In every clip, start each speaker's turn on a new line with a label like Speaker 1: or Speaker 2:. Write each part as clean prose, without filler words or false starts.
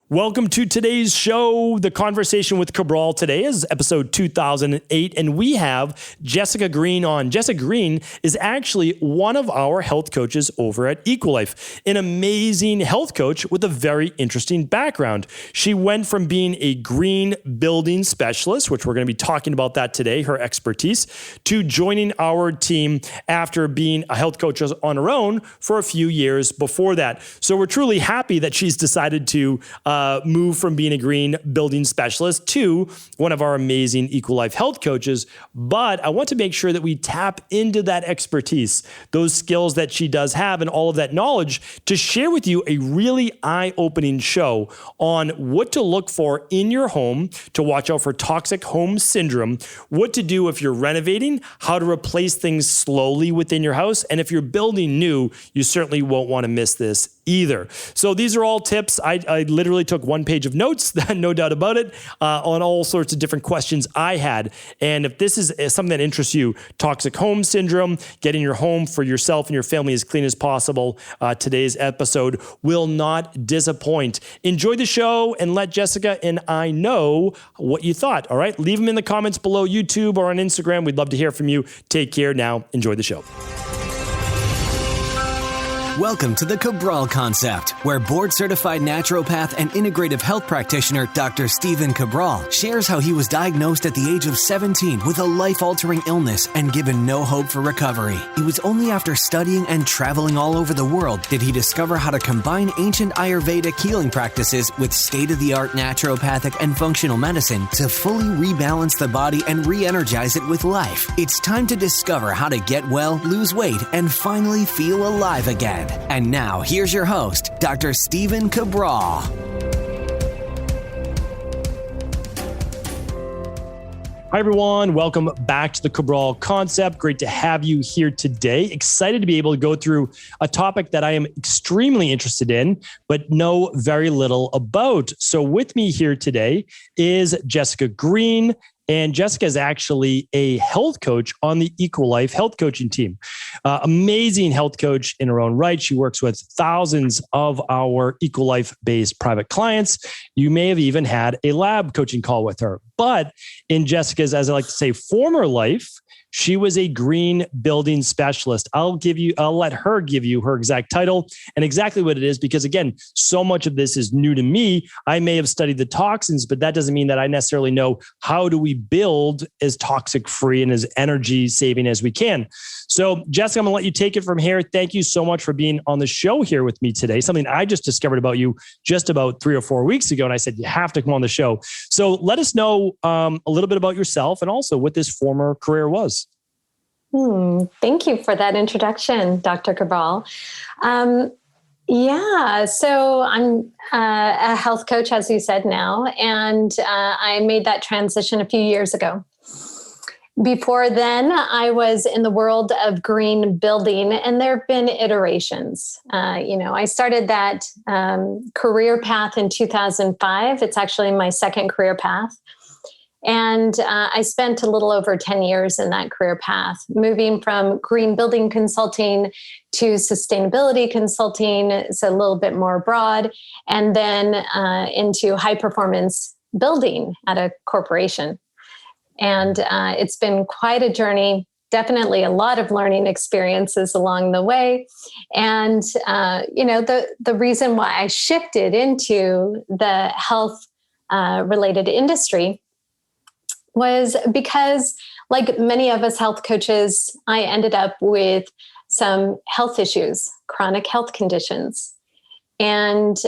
Speaker 1: Welcome to today's show. The conversation with Cabral today is episode 2008, and we have Jessica Green on. Jessica Green is actually one of our health coaches over at Equilife, an amazing health coach with a very interesting background. She went from being a green building specialist, which we're going to be talking about that today, her expertise, to joining our team after being a health coach on her own for a few years before that. So we're truly happy that she's decided to move from being a green building specialist to one of our amazing Equilife health coaches. But I want to make sure that we tap into that expertise, those skills that she does have and all of that knowledge to share with you a really eye-opening show on what to look for in your home to watch out for toxic home syndrome, what to do if you're renovating, how to replace things slowly within your house. And if you're building new, you certainly won't want to miss this either. So these are all tips. I literally took one page of notes, no doubt about it, on all sorts of different questions I had. And if this is something that interests you, toxic home syndrome, getting your home for yourself and your family as clean as possible, today's episode will not disappoint. Enjoy the show and let Jessica and I know what you thought. All right. Leave them in the comments below YouTube or on Instagram. We'd love to hear from you. Take care now. Enjoy the show.
Speaker 2: Welcome to the Cabral Concept, where board-certified naturopath and integrative health practitioner Dr. Stephen Cabral shares how he was diagnosed at the age of 17 with a life-altering illness and given no hope for recovery. It was only after studying and traveling all over the world did he discover how to combine ancient Ayurvedic healing practices with state-of-the-art naturopathic and functional medicine to fully rebalance the body and re-energize it with life. It's time to discover how to get well, lose weight, and finally feel alive again. And now, here's your host, Dr. Stephen Cabral.
Speaker 1: Hi, everyone. Welcome back to the Cabral Concept. Great to have you here today. Excited to be able to go through a topic that I am extremely interested in, but know very little about. So with me here today is Jessica Green. And Jessica is actually a health coach on the Equilife health coaching team. Amazing health coach in her own right. She works with thousands of our Equilife-based private clients. You may have even had a lab coaching call with her. But in Jessica's, as I like to say, former life, she was a green building specialist. I'll let her give you her exact title and exactly what it is, because again, so much of this is new to me. I may have studied the toxins, but that doesn't mean that I necessarily know how do we build as toxic free and as energy saving as we can. So Jessica, I'm gonna let you take it from here. Thank you so much for being on the show here with me today. Something I just discovered about you just about 3 or 4 weeks ago. And I said, you have to come on the show. So let us know a little bit about yourself and also what this former career was.
Speaker 3: Thank you for that introduction, Dr. Cabral. So I'm a health coach, as you said now, and I made that transition a few years ago. Before then, I was in the world of green building, and there have been iterations. I started that career path in 2005. It's actually my second career path. And I spent a little over 10 years in that career path, moving from green building consulting to sustainability consulting, so a little bit more broad, and then into high performance building at a corporation. And it's been quite a journey, definitely a lot of learning experiences along the way. And, the reason why I shifted into the health related industry was because, like many of us health coaches, I ended up with some health issues, chronic health conditions. And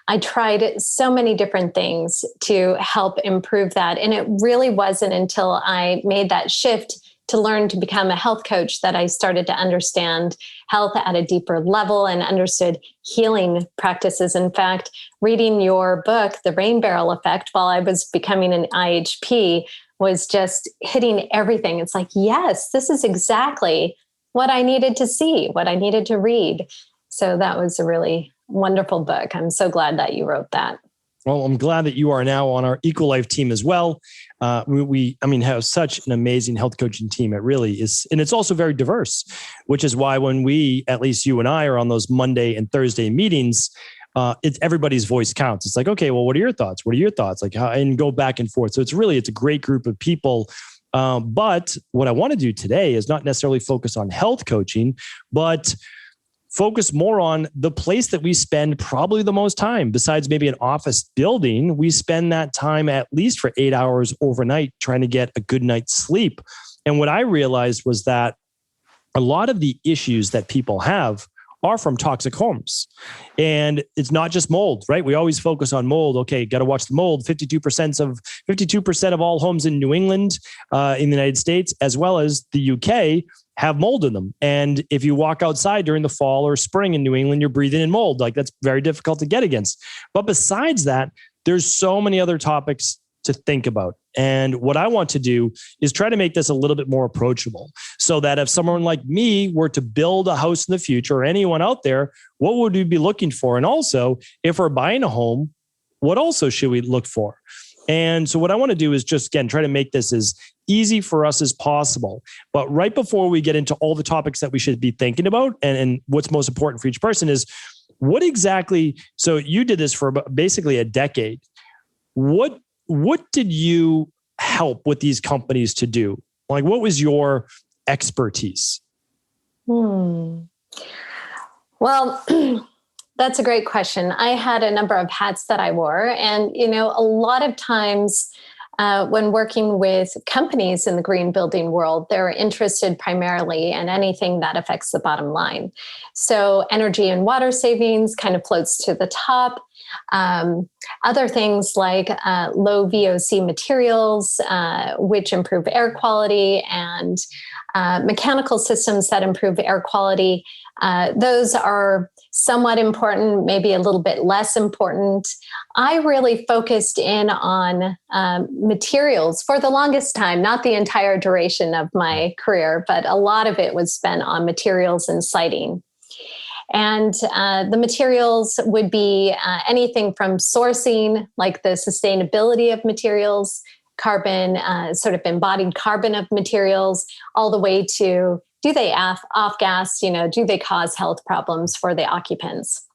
Speaker 3: I tried so many different things to help improve that. And it really wasn't until I made that shift to learn to become a health coach that I started to understand health at a deeper level and understood healing practices. In fact, reading your book, The Rain Barrel Effect, while I was becoming an IHP was just hitting everything. It's like, yes, this is exactly what I needed to see, what I needed to read. So that was a really wonderful book. I'm so glad that you wrote that.
Speaker 1: Well, I'm glad that you are now on our Equilife team as well. We have such an amazing health coaching team. It really is. And it's also very diverse, which is why when we, at least you and I, are on those Monday and Thursday meetings, it's everybody's voice counts. It's like, okay, well, what are your thoughts? What are your thoughts? Like how, and go back and forth. So it's a great group of people. But what I want to do today is not necessarily focus on health coaching, but focus more on the place that we spend probably the most time. Besides maybe an office building, we spend that time at least for 8 hours overnight trying to get a good night's sleep. And what I realized was that a lot of the issues that people have are from toxic homes. And it's not just mold, right? We always focus on mold. Okay, got to watch the mold. 52% of all homes in New England, in the United States, as well as the UK, have mold in them. And if you walk outside during the fall or spring in New England, you're breathing in mold. Like that's very difficult to get against. But besides that, there's so many other topics to think about. And what I want to do is try to make this a little bit more approachable so that if someone like me were to build a house in the future, or anyone out there, what would we be looking for? And also, if we're buying a home, what also should we look for? And so what I want to do is just, again, try to make this as easy for us as possible. But right before we get into all the topics that we should be thinking about and what's most important for each person is what exactly, so you did this for basically a decade. What did you help with these companies to do? Like, what was your expertise?
Speaker 3: Well, that's a great question. I had a number of hats that I wore. And, a lot of times when working with companies in the green building world, they're interested primarily in anything that affects the bottom line. So energy and water savings kind of floats to the top. Other things like low VOC materials, which improve air quality, and mechanical systems that improve air quality. Those are somewhat important, maybe a little bit less important. I really focused in on materials for the longest time, not the entire duration of my career, but a lot of it was spent on materials and siting. And the materials would be anything from sourcing, like the sustainability of materials, carbon, sort of embodied carbon of materials, all the way to do they off-gas, do they cause health problems for the occupants?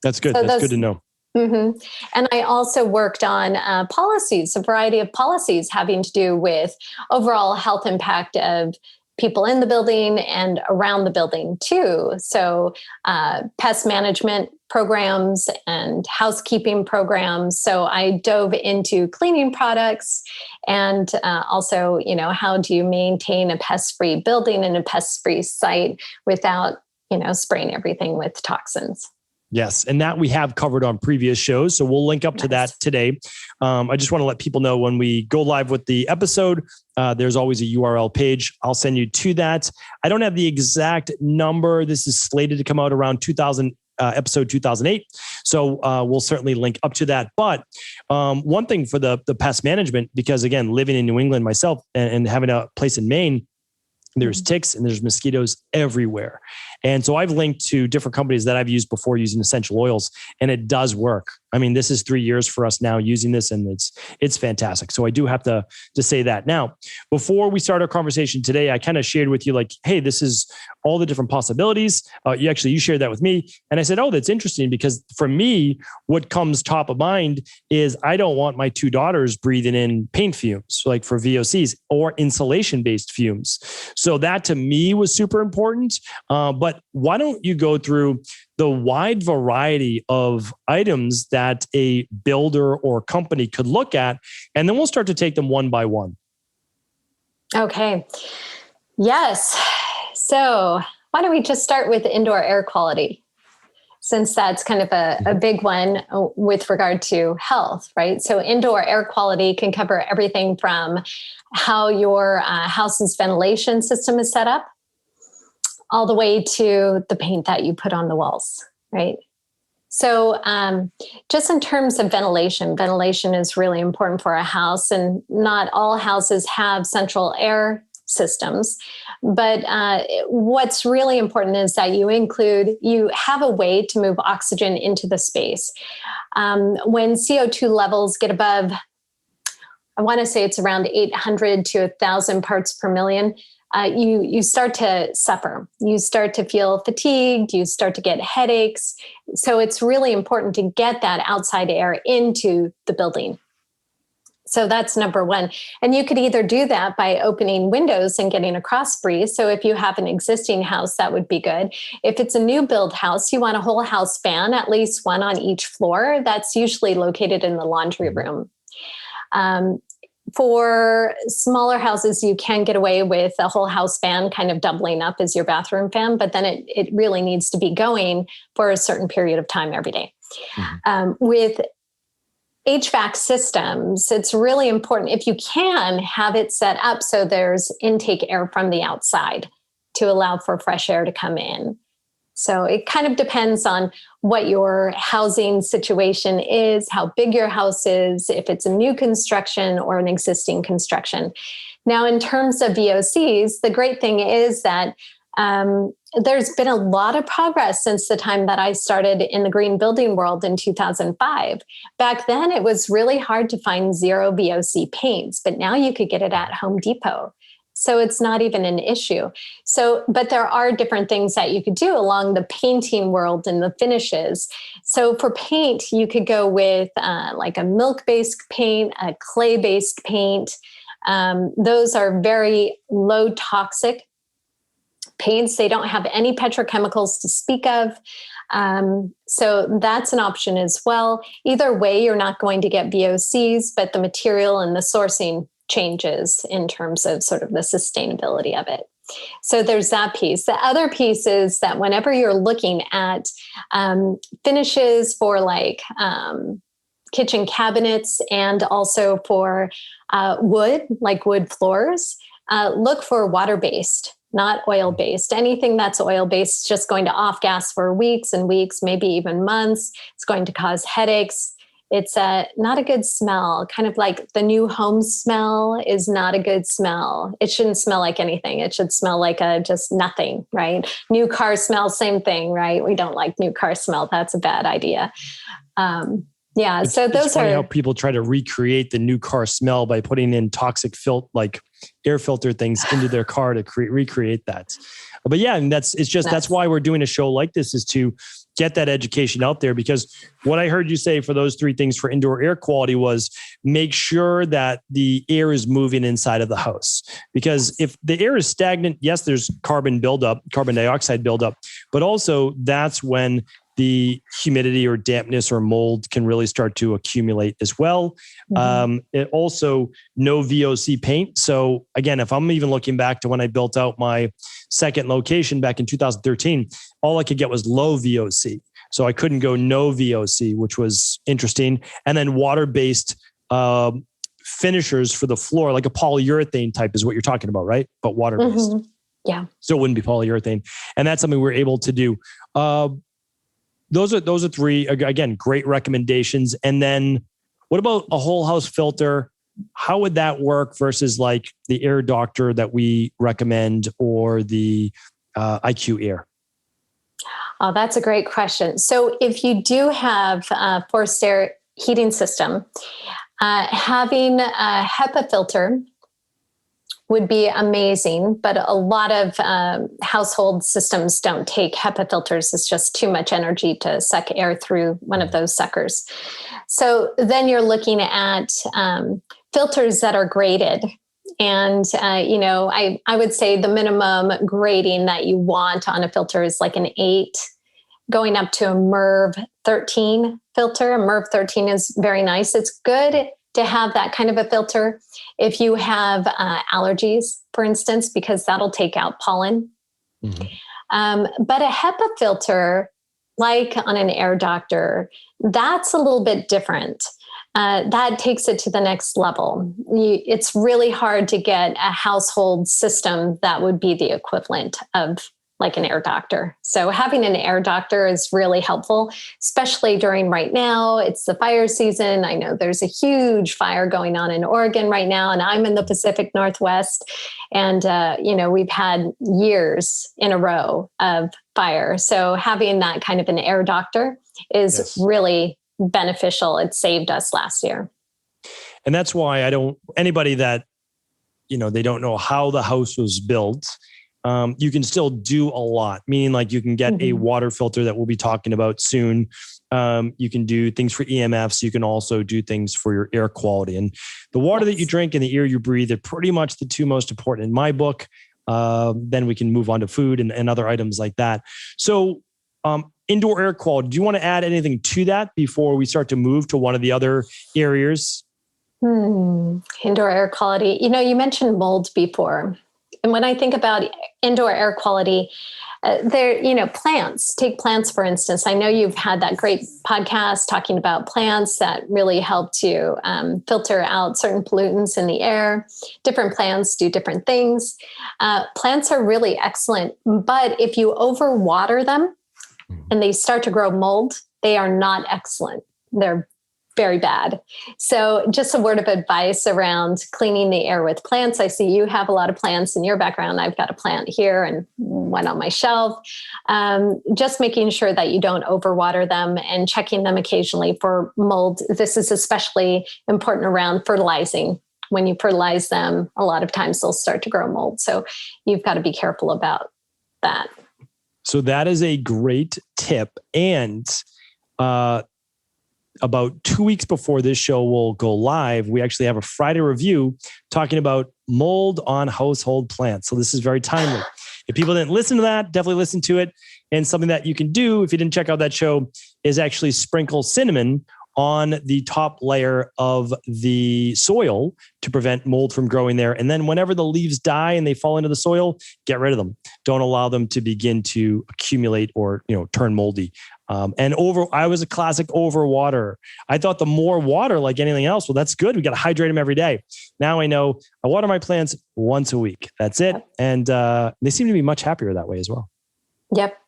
Speaker 1: That's good. So that's good to know.
Speaker 3: Mm-hmm. And I also worked on policies, a variety of policies having to do with overall health impact of people in the building and around the building too. So pest management programs and housekeeping programs. So I dove into cleaning products and also, how do you maintain a pest-free building and a pest-free site without, spraying everything with toxins.
Speaker 1: Yes. And that we have covered on previous shows. So we'll link up to that today. I just want to let people know when we go live with the episode, there's always a URL page. I'll send you to that. I don't have the exact number. This is slated to come out around episode 2008. So we'll certainly link up to that. But one thing for the pest management, because again, living in New England myself and having a place in Maine, there's ticks and there's mosquitoes everywhere. And so I've linked to different companies that I've used before using essential oils, and it does work. I mean, this is 3 years for us now using this, and it's fantastic. So I do have to say that. Now, before we start our conversation today, I kind of shared with you like, hey, this is all the different possibilities. You shared that with me. And I said, oh, that's interesting, because for me, what comes top of mind is I don't want my 2 daughters breathing in paint fumes, like for VOCs or insulation-based fumes. So that to me was super important. But why don't you go through the wide variety of items that a builder or company could look at, and then we'll start to take them one by one. Okay.
Speaker 3: Yes. So why don't we just start with indoor air quality, since that's kind of a big one with regard to health, right? So indoor air quality can cover everything from how your house's ventilation system is set up, all the way to the paint that you put on the walls, right? So just in terms of ventilation is really important for a house, and not all houses have central air systems. But what's really important is that you have a way to move oxygen into the space. When CO2 levels get above, I want to say it's around 800 to 1,000 parts per million, you start to suffer. You start to feel fatigued. You start to get headaches. So it's really important to get that outside air into the building. So that's number one. And you could either do that by opening windows and getting a cross breeze. So if you have an existing house, that would be good. If it's a new build house, you want a whole house fan, at least one on each floor. That's usually located in the laundry room. For smaller houses, you can get away with a whole house fan kind of doubling up as your bathroom fan, but then it really needs to be going for a certain period of time every day. With HVAC systems, it's really important, if you can, have it set up so there's intake air from the outside to allow for fresh air to come in. So it kind of depends on what your housing situation is, how big your house is, if it's a new construction or an existing construction. Now, in terms of VOCs, the great thing is that there's been a lot of progress since the time that I started in the green building world in 2005. Back then, it was really hard to find zero VOC paints, but now you could get it at Home Depot. So it's not even an issue. So, but there are different things that you could do along the painting world and the finishes. So for paint, you could go with like a milk-based paint, a clay-based paint. Those are very low toxic paints. They don't have any petrochemicals to speak of. So that's an option as well. Either way, you're not going to get VOCs, but the material and the sourcing changes in terms of sort of the sustainability of it. So there's that piece. The other piece is that whenever you're looking at finishes for like kitchen cabinets and also for wood, like wood floors, look for water-based, not oil-based. Anything that's oil-based is just going to off-gas for weeks and weeks, maybe even months. It's going to cause headaches. It's not a good smell, kind of like the new home smell is not a good smell. It shouldn't smell like anything. It should smell like just nothing, right? New car smell, same thing, right? We don't like new car smell. That's a bad idea. So those
Speaker 1: it's funny
Speaker 3: are
Speaker 1: how people try to recreate the new car smell by putting in toxic like air filter things into their car to recreate that. But yeah, and that's why we're doing a show like this, is to get that education out there, because what I heard you say for those three things for indoor air quality was make sure that the air is moving inside of the house. Because if the air is stagnant, yes, there's carbon dioxide buildup, but also that's when the humidity or dampness or mold can really start to accumulate as well. It also no VOC paint. So again, if I'm even looking back to when I built out my second location back in 2013, all I could get was low VOC. So I couldn't go no VOC, which was interesting. And then water-based finishers for the floor, like a polyurethane type is what you're talking about, right? But water-based.
Speaker 3: Yeah.
Speaker 1: So it wouldn't be polyurethane. And that's something we're able to do. Those are three, again, great recommendations. And then what about a whole house filter? How would that work versus like the air doctor that we recommend or the IQ Air?
Speaker 3: Oh, that's a great question. So if you do have a forced air heating system, having a HEPA filter would be amazing, but a lot of household systems don't take HEPA filters. It's just too much energy to suck air through one of those suckers. So then you're looking at filters that are graded. And, I would say the minimum grading that you want on a filter is like an 8, going up to a MERV 13 filter. A MERV 13 is very nice. It's good to have that kind of a filter if you have allergies, for instance, because that'll take out pollen. But a HEPA filter, like on an air doctor, that's a little bit different. That takes it to the next level. It's really hard to get a household system that would be the equivalent of like an air doctor. So having an air doctor is really helpful, especially during right now. It's the fire season. I know there's a huge fire going on in Oregon right now, and I'm in the Pacific Northwest. And, we've had years in a row of fire. So having that kind of an air doctor is really beneficial. It saved us last year.
Speaker 1: And that's why anybody that they don't know how the house was built, you can still do a lot, meaning like you can get a water filter that we'll be talking about soon. You can do things for EMFs. You can also do things for your air quality. And the water that you drink and the air you breathe are pretty much the two most important in my book. Then we can move on to food and other items like that. So indoor air quality, do you want to add anything to that before we start to move to one of the other areas?
Speaker 3: Indoor air quality. You mentioned mold before. And when I think about indoor air quality, plants, take plants, for instance. I know you've had that great podcast talking about plants that really help to filter out certain pollutants in the air. Different plants do different things. Plants are really excellent, but if you overwater them and they start to grow mold, they are not excellent. They're very bad. So just a word of advice around cleaning the air with plants. I see you have a lot of plants in your background. I've got a plant here and one on my shelf. Just making sure that you don't overwater them and checking them occasionally for mold. This is especially important around fertilizing. When you fertilize them, a lot of times they'll start to grow mold. So you've got to be careful about that.
Speaker 1: So that is a great tip. And about 2 weeks before this show will go live, we actually have a Friday review talking about mold on household plants. So this is very timely. If people didn't listen to that, definitely listen to it. And something that you can do if you didn't check out that show is actually sprinkle cinnamon on the top layer of the soil to prevent mold from growing there. And then whenever the leaves die and they fall into the soil, get rid of them. Don't allow them to begin to accumulate or, turn moldy. I was a classic overwater. I thought the more water, like anything else, well, that's good. We got to hydrate them every day. Now I know I water my plants once a week. That's it. And they seem to be much happier that way as well.
Speaker 3: Yep.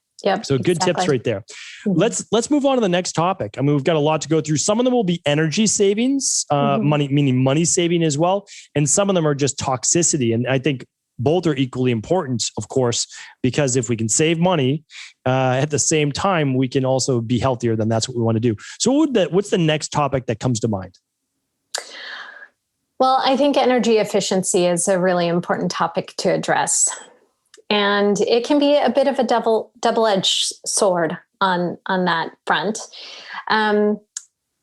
Speaker 1: So good tips right there. Let's move on to the next topic. I mean, we've got a lot to go through. Some of them will be energy savings, money saving as well. And some of them are just toxicity. And I think both are equally important, of course, because if we can save money at the same time, we can also be healthier. Then that's what we want to do. So what's the next topic that comes to mind?
Speaker 3: Well, I think energy efficiency is a really important topic to address. And it can be a bit of a double-edged sword on that front. Now,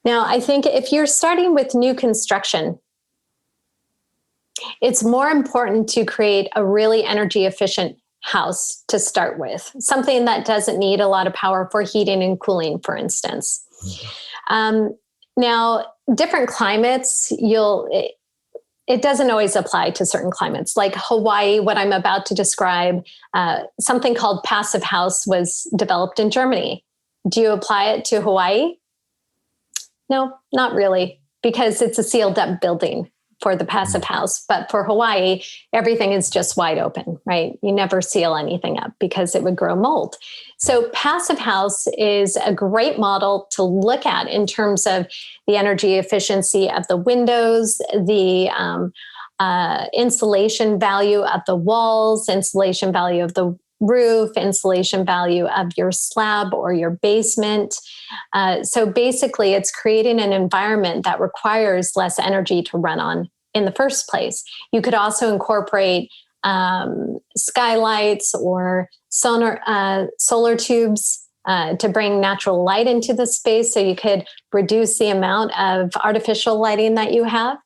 Speaker 3: I think if you're starting with new construction, it's more important to create a really energy efficient house to start with, something that doesn't need a lot of power for heating and cooling, for instance. Now, different climates, it doesn't always apply to certain climates. Like Hawaii, what I'm about to describe, something called passive house was developed in Germany. Do you apply it to Hawaii? No, not really, because it's a sealed up building for the passive house. But for Hawaii, everything is just wide open, right? You never seal anything up because it would grow mold. So passive house is a great model to look at in terms of the energy efficiency of the windows, the insulation value of the walls, insulation value of the roof, insulation value of your slab or your basement. So basically, it's creating an environment that requires less energy to run on in the first place. You could also incorporate skylights or solar tubes to bring natural light into the space, so you could reduce the amount of artificial lighting that you have.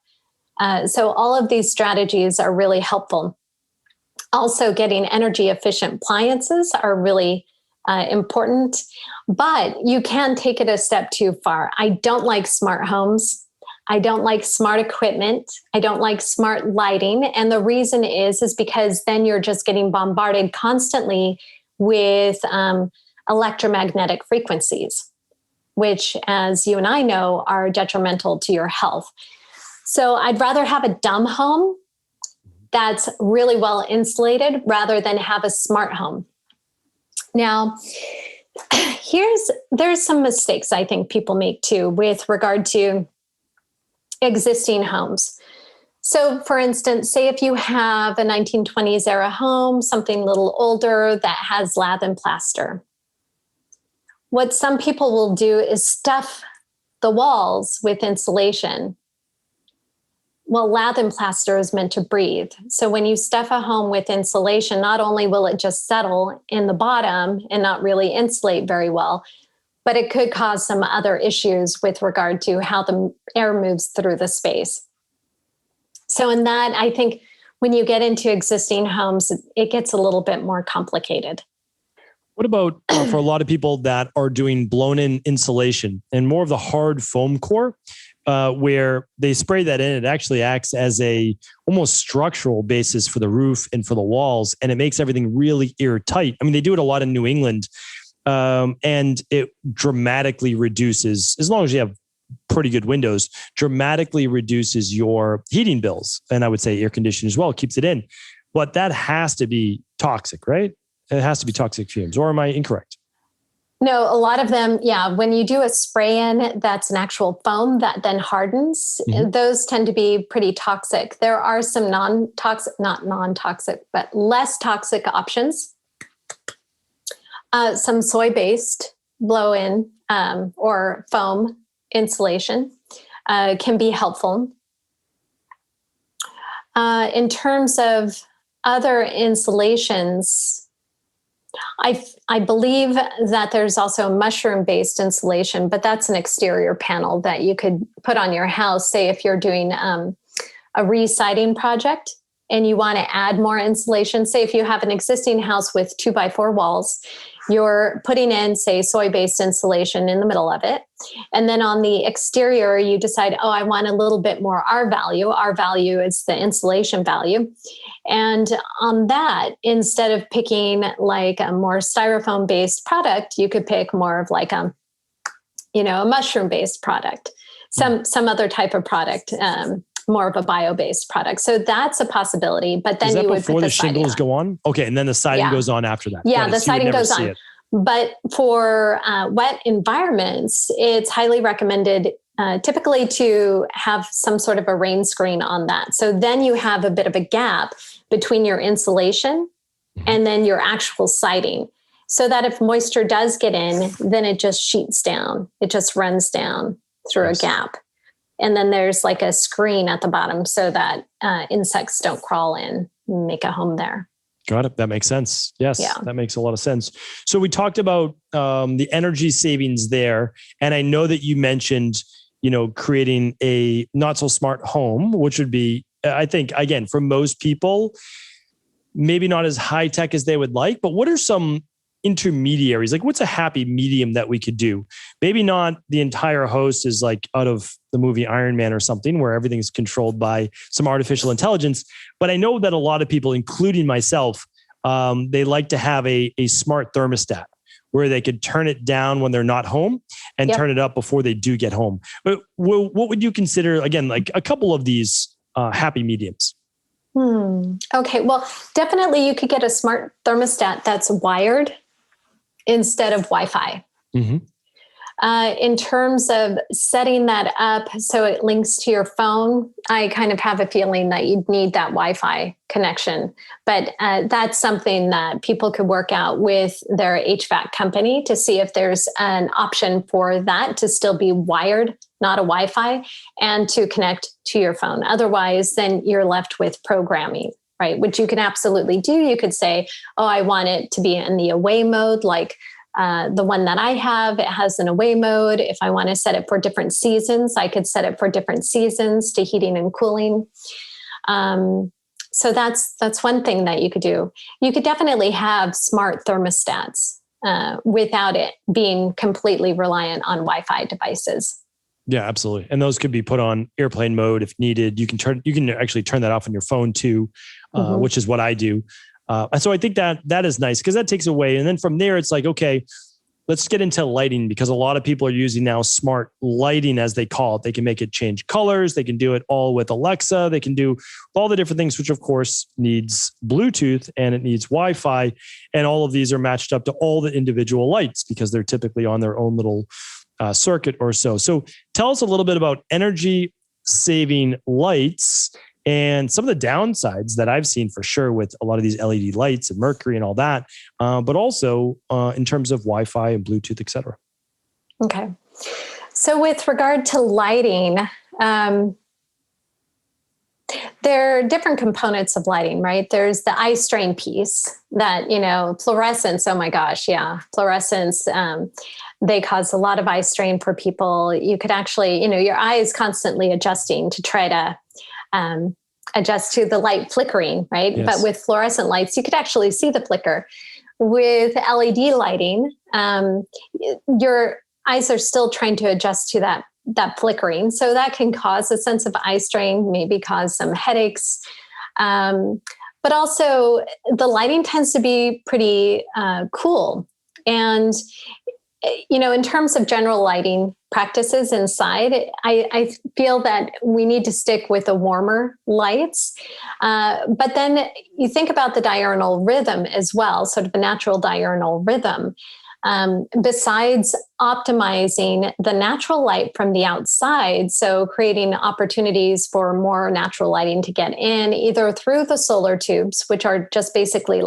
Speaker 3: So all of these strategies are really helpful. Also, getting energy efficient appliances are really important, but you can take it a step too far. I don't like smart homes. I don't like smart equipment. I don't like smart lighting. And the reason is because then you're just getting bombarded constantly with electromagnetic frequencies, which, as you and I know, are detrimental to your health. So I'd rather have a dumb home that's really well insulated rather than have a smart home. Now, there's some mistakes I think people make too with regard to existing homes. So for instance, say if you have a 1920s era home, something a little older that has lath and plaster. What some people will do is stuff the walls with insulation. lath and plaster is meant to breathe. So when you stuff a home with insulation, not only will it just settle in the bottom and not really insulate very well, but it could cause some other issues with regard to how the air moves through the space. So in that, I think when you get into existing homes, it gets a little bit more complicated.
Speaker 1: What about for a lot of people that are doing blown-in insulation and more of the hard foam core, where they spray that in? It actually acts as a almost structural basis for the roof and for the walls, and it makes everything really airtight. I mean, they do it a lot in New England, and it dramatically reduces, as long as you have pretty good windows, dramatically reduces your heating bills. And I would say air conditioning as well, keeps it in. But that has to be toxic, right? It has to be toxic fumes, or am I incorrect?
Speaker 3: No, a lot of them, yeah. When you do a spray in, that's an actual foam that then hardens. Mm-hmm. Those tend to be pretty toxic. There are some not non-toxic, but less toxic options. Some soy-based blow-in or foam insulation can be helpful. In terms of other insulations, I believe that there's also mushroom-based insulation, but that's an exterior panel that you could put on your house. Say if you're doing a re-siding project and you want to add more insulation, say if you have an existing house with 2x4 walls, you're putting in, say, soy-based insulation in the middle of it. And then on the exterior, you decide, oh, I want a little bit more R value. R value is the insulation value. And on that, instead of picking like a more styrofoam-based product, you could pick more of like a mushroom-based product, some other type of product, more of a bio-based product. So that's a wet but then you would
Speaker 1: before the shingles go on? Okay, and then the siding goes on after that.
Speaker 3: Yeah, the siding goes on. But for wet environments, it's highly recommended typically to have some sort of a rain screen on that. So then you have a bit of a gap between your insulation and then your actual siding, so that if moisture does get in, then it just sheets down. It just runs down through a gap. And then there's like a screen at the bottom so that insects don't crawl in and make a home there.
Speaker 1: Got it. That makes sense. Yes, That makes a lot of sense. So we talked about the energy savings there. And I know that you mentioned, creating a not so smart home, which would be, I think, again, for most people, maybe not as high tech as they would like, but what are some intermediaries? Like, what's a happy medium that we could do? Maybe not the entire house is like out of the movie Iron Man or something, where everything's controlled by some artificial intelligence. But I know that a lot of people, including myself, they like to have a smart thermostat where they could turn it down when they're not home and turn it up before they do get home. But what would you consider, again, like a couple of these happy mediums?
Speaker 3: Okay. Well, definitely you could get a smart thermostat that's wired instead of Wi-Fi. Mm-hmm. In terms of setting that up so it links to your phone, I kind of have a feeling that you'd need that Wi-Fi connection. But that's something that people could work out with their HVAC company to see if there's an option for that to still be wired, not a Wi-Fi, and to connect to your phone. Otherwise, then you're left with programming, right? Which you can absolutely do. You could say, oh, I want it to be in the away mode, like the one that I have, it has an away mode. If I want to set it for different seasons, I could set it for different seasons to heating and cooling. So that's one thing that you could do. You could definitely have smart thermostats without it being completely reliant on Wi-Fi devices.
Speaker 1: Yeah, absolutely. And those could be put on airplane mode if needed. You can actually turn that off on your phone too, which is what I do. So I think that is nice because that takes away. And then from there, it's like, okay, let's get into lighting, because a lot of people are using now smart lighting, as they call it. They can make it change colors. They can do it all with Alexa. They can do all the different things, which of course needs Bluetooth and it needs Wi-Fi. And all of these are matched up to all the individual lights because they're typically on their own little circuit or so. So tell us a little bit about energy saving lights and some of the downsides that I've seen for sure with a lot of these LED lights and mercury and all that, but also in terms of Wi-Fi and Bluetooth, et cetera.
Speaker 3: Okay. So with regard to lighting, There are different components of lighting, right? There's the eye strain piece that, fluorescence. Oh my gosh. Yeah. Fluorescence. They cause a lot of eye strain for people. You could actually, your eye is constantly adjusting to try to adjust to the light flickering, right?
Speaker 1: Yes.
Speaker 3: But with fluorescent lights, you could actually see the flicker. With LED lighting, your eyes are still trying to adjust to that flickering. So that can cause a sense of eye strain, maybe cause some headaches. But also the lighting tends to be pretty cool. And, in terms of general lighting practices inside, I feel that we need to stick with the warmer lights. But then you think about the diurnal rhythm as well, sort of a natural diurnal rhythm. Besides optimizing the natural light from the outside, so creating opportunities for more natural lighting to get in, either through the solar tubes, which are just basically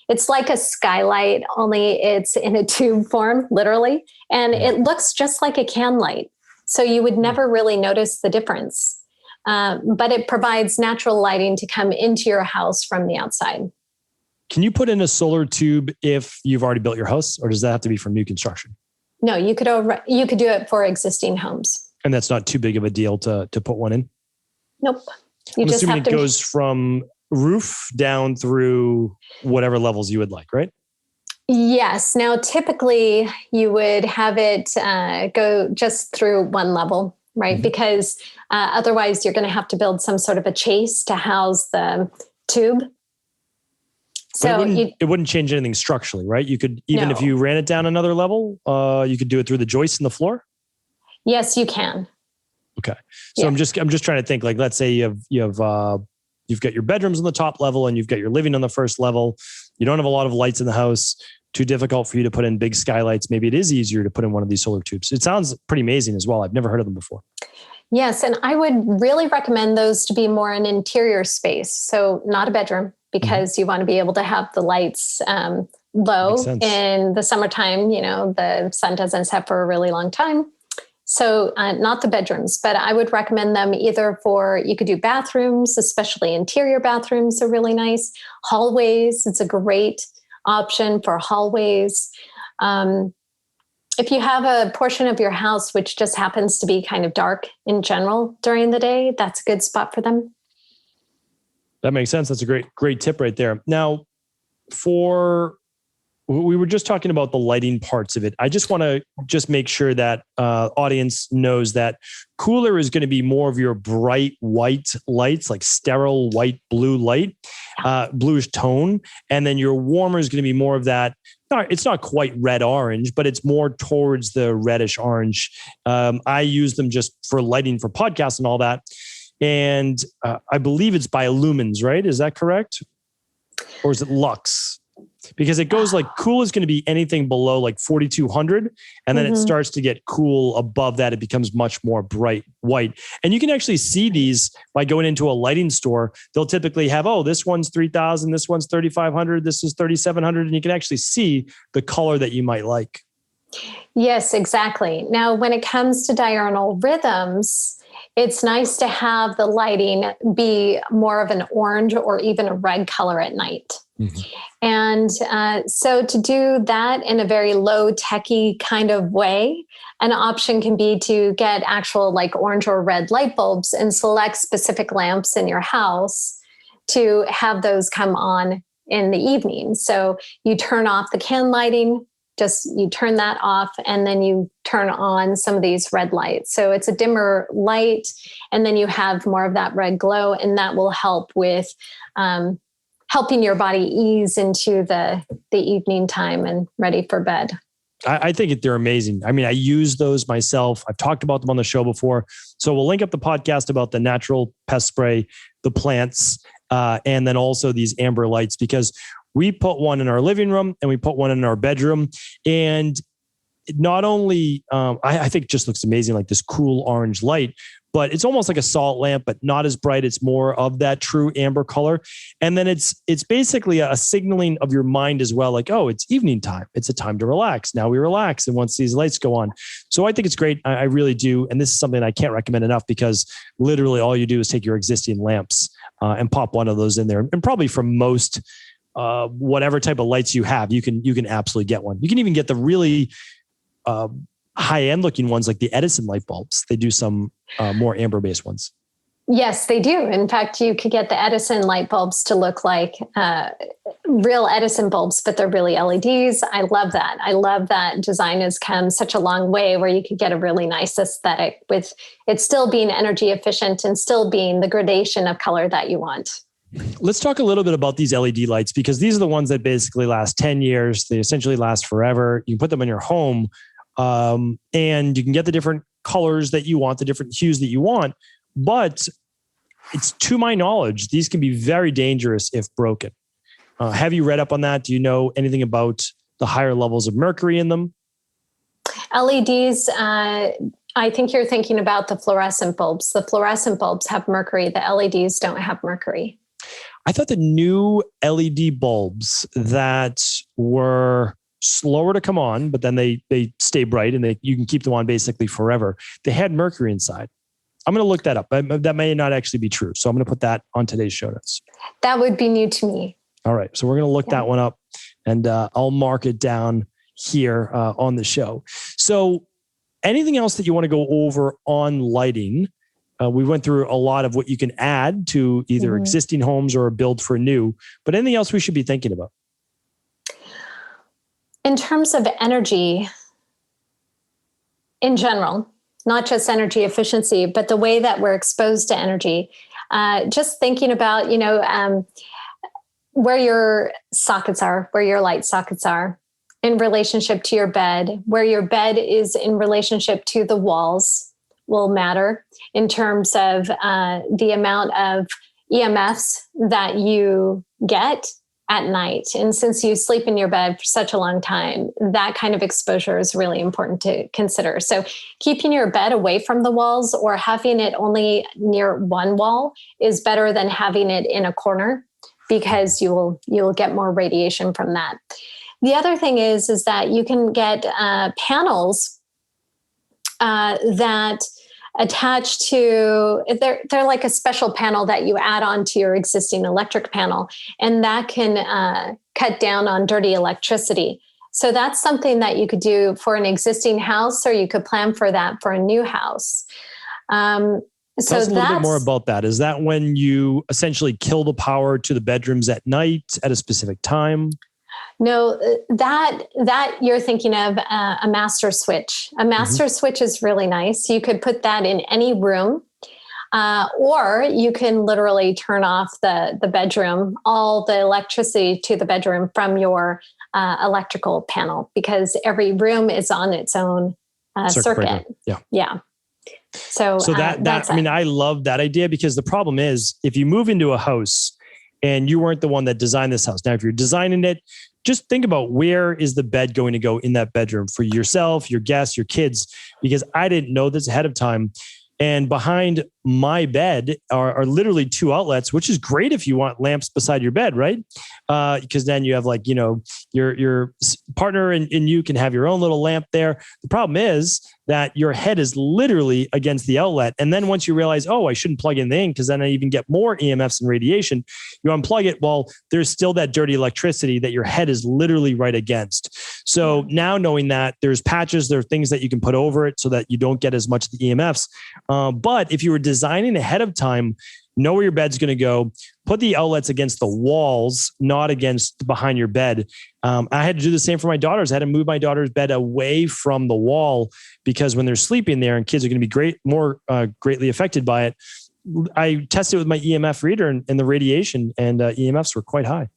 Speaker 3: it's like a skylight, only it's in a tube form, literally, and it looks just like a can light. So you would never really notice the difference. But it provides natural lighting to come into your house from the outside.
Speaker 1: Can you put in a solar tube if you've already built your house, or does that have to be from new construction?
Speaker 3: No, you could do it for existing homes.
Speaker 1: And that's not too big of a deal to put one in?
Speaker 3: Nope.
Speaker 1: I'm assuming it goes from roof down through whatever levels you would like, right?
Speaker 3: Yes. Now, typically you would have it go just through one level, right? Mm-hmm. Because otherwise you're going to have to build some sort of a chase to house the tube. So
Speaker 1: it wouldn't change anything structurally, right? You could, even if you ran it down another level, you could do it through the joists in the floor?
Speaker 3: Yes, you can.
Speaker 1: Okay. So yeah. I'm just trying to think, let's say you've got your bedrooms on the top level and you've got your living on the first level. You don't have a lot of lights in the house, too difficult for you to put in big skylights. Maybe it is easier to put in one of these solar tubes. It sounds pretty amazing as well. I've never heard of them before.
Speaker 3: Yes. And I would really recommend those to be more an interior space. So not a bedroom, because you want to be able to have the lights low in the summertime. The sun doesn't set for a really long time. So not the bedrooms, but I would recommend them either you could do bathrooms, especially interior bathrooms are really nice. Hallways, it's a great option for hallways. If you have a portion of your house which just happens to be kind of dark in general during the day, that's a good spot for them.
Speaker 1: That makes sense. That's a great tip right there. Now, we were just talking about the lighting parts of it. I just want to make sure that audience knows that cooler is going to be more of your bright white lights, like sterile white, blue light, bluish tone. And then your warmer is going to be more of that. It's not quite red orange, but it's more towards the reddish orange. I use them just for lighting for podcasts and all that. And I believe it's by lumens, right? Is that correct? Or is it lux? Because it goes cool is going to be anything below 4,200. And then it starts to get cool above that. It becomes much more bright white. And you can actually see these by going into a lighting store. They'll typically have, this one's 3,000, this one's 3,500, this is 3,700. And you can actually see the color that you might like.
Speaker 3: Yes, exactly. Now, when it comes to diurnal rhythms, it's nice to have the lighting be more of an orange or even a red color at night. Mm-hmm. And so to do that in a very low techy kind of way, an option can be to get actual orange or red light bulbs and select specific lamps in your house to have those come on in the evening. So you turn off the can lighting, you turn that off, and then you turn on some of these red lights. So it's a dimmer light, and then you have more of that red glow, and that will help with helping your body ease into the evening time and ready for bed.
Speaker 1: I think they're amazing. I mean, I use those myself. I've talked about them on the show before. So we'll link up the podcast about the natural pest spray, the plants, and then also these amber lights, because we put one in our living room and we put one in our bedroom. And not only, I think it just looks amazing, like this cool orange light, but it's almost like a salt lamp, but not as bright. It's more of that true amber color. And then it's basically a signaling of your mind as well. Like, oh, it's evening time. It's a time to relax. Now we relax. And once these lights go on. So I think it's great. I really do. And this is something I can't recommend enough, because literally all you do is take your existing lamps and pop one of those in there. And probably for most, whatever type of lights you have, you can absolutely get one. You can even get the really, high-end looking ones like the Edison light bulbs. They do some more amber-based ones.
Speaker 3: Yes, they do. In fact, you could get the Edison light bulbs to look like real Edison bulbs, but they're really LEDs. I love that. I love that design has come such a long way, where you could get a really nice aesthetic with it still being energy efficient and still being the gradation of color that you want.
Speaker 1: Let's talk a little bit about these LED lights, because these are the ones that basically last 10 years. They essentially last forever. You can put them in your home. And you can get the different colors that you want, the different hues that you want, but it's, to my knowledge, these can be very dangerous if broken. Have you read up on that? Do you know anything about the higher levels of mercury in them?
Speaker 3: LEDs, I think you're thinking about the fluorescent bulbs. The fluorescent bulbs have mercury. The LEDs don't have mercury.
Speaker 1: I thought the new LED bulbs that were slower to come on, but then they stay bright and you can keep them on basically forever, they had mercury inside. I'm going to look that up. That may not actually be true. So I'm going to put that on today's show notes.
Speaker 3: That would be new to me.
Speaker 1: All right. So we're going to look that one up, and I'll mark it down here on the show. So anything else that you want to go over on lighting? We went through a lot of what you can add to either existing homes or a build for new, but anything else we should be thinking about?
Speaker 3: In terms of energy in general, not just energy efficiency, but the way that we're exposed to energy, just thinking about, where your sockets are, where your light sockets are in relationship to your bed, where your bed is in relationship to the walls will matter in terms of the amount of EMFs that you get at night. And since you sleep in your bed for such a long time, that kind of exposure is really important to consider. So keeping your bed away from the walls or having it only near one wall is better than having it in a corner, because you'll get more radiation from that. The other thing is that you can get panels that attached to, they're like a special panel that you add on to your existing electric panel, and that can cut down on dirty electricity. So that's something that you could do for an existing house, or you could plan for that for a new house.
Speaker 1: Tell us a little bit more about that. Is that when you essentially kill the power to the bedrooms at night at a specific time?
Speaker 3: No, that you're thinking of a master switch. A master switch is really nice. You could put that in any room, or you can literally turn off the bedroom, all the electricity to the bedroom from your electrical panel, because every room is on its own circuit. Yeah. So
Speaker 1: I mean, I love that idea, because the problem is if you move into a house and you weren't the one that designed this house. Now, if you're designing it, just think about, where is the bed going to go in that bedroom for yourself, your guests, your kids, because I didn't know this ahead of time. And behind my bed are literally two outlets, which is great if you want lamps beside your bed, right? Because then you have your partner and you can have your own little lamp there. The problem is that your head is literally against the outlet. And then once you realize, oh, I shouldn't plug in the thing, because then I even get more EMFs and radiation, you unplug it. Well, there's still that dirty electricity that your head is literally right against. So now knowing that, there's patches, there are things that you can put over it so that you don't get as much of the EMFs. But if you were designing ahead of time, know where your bed's going to go, put the outlets against the walls, not against behind your bed. I had to do the same for my daughters. I had to move my daughter's bed away from the wall, because when they're sleeping there and kids are going to be greatly affected by it. I tested it with my EMF reader and the radiation, and EMFs were quite high.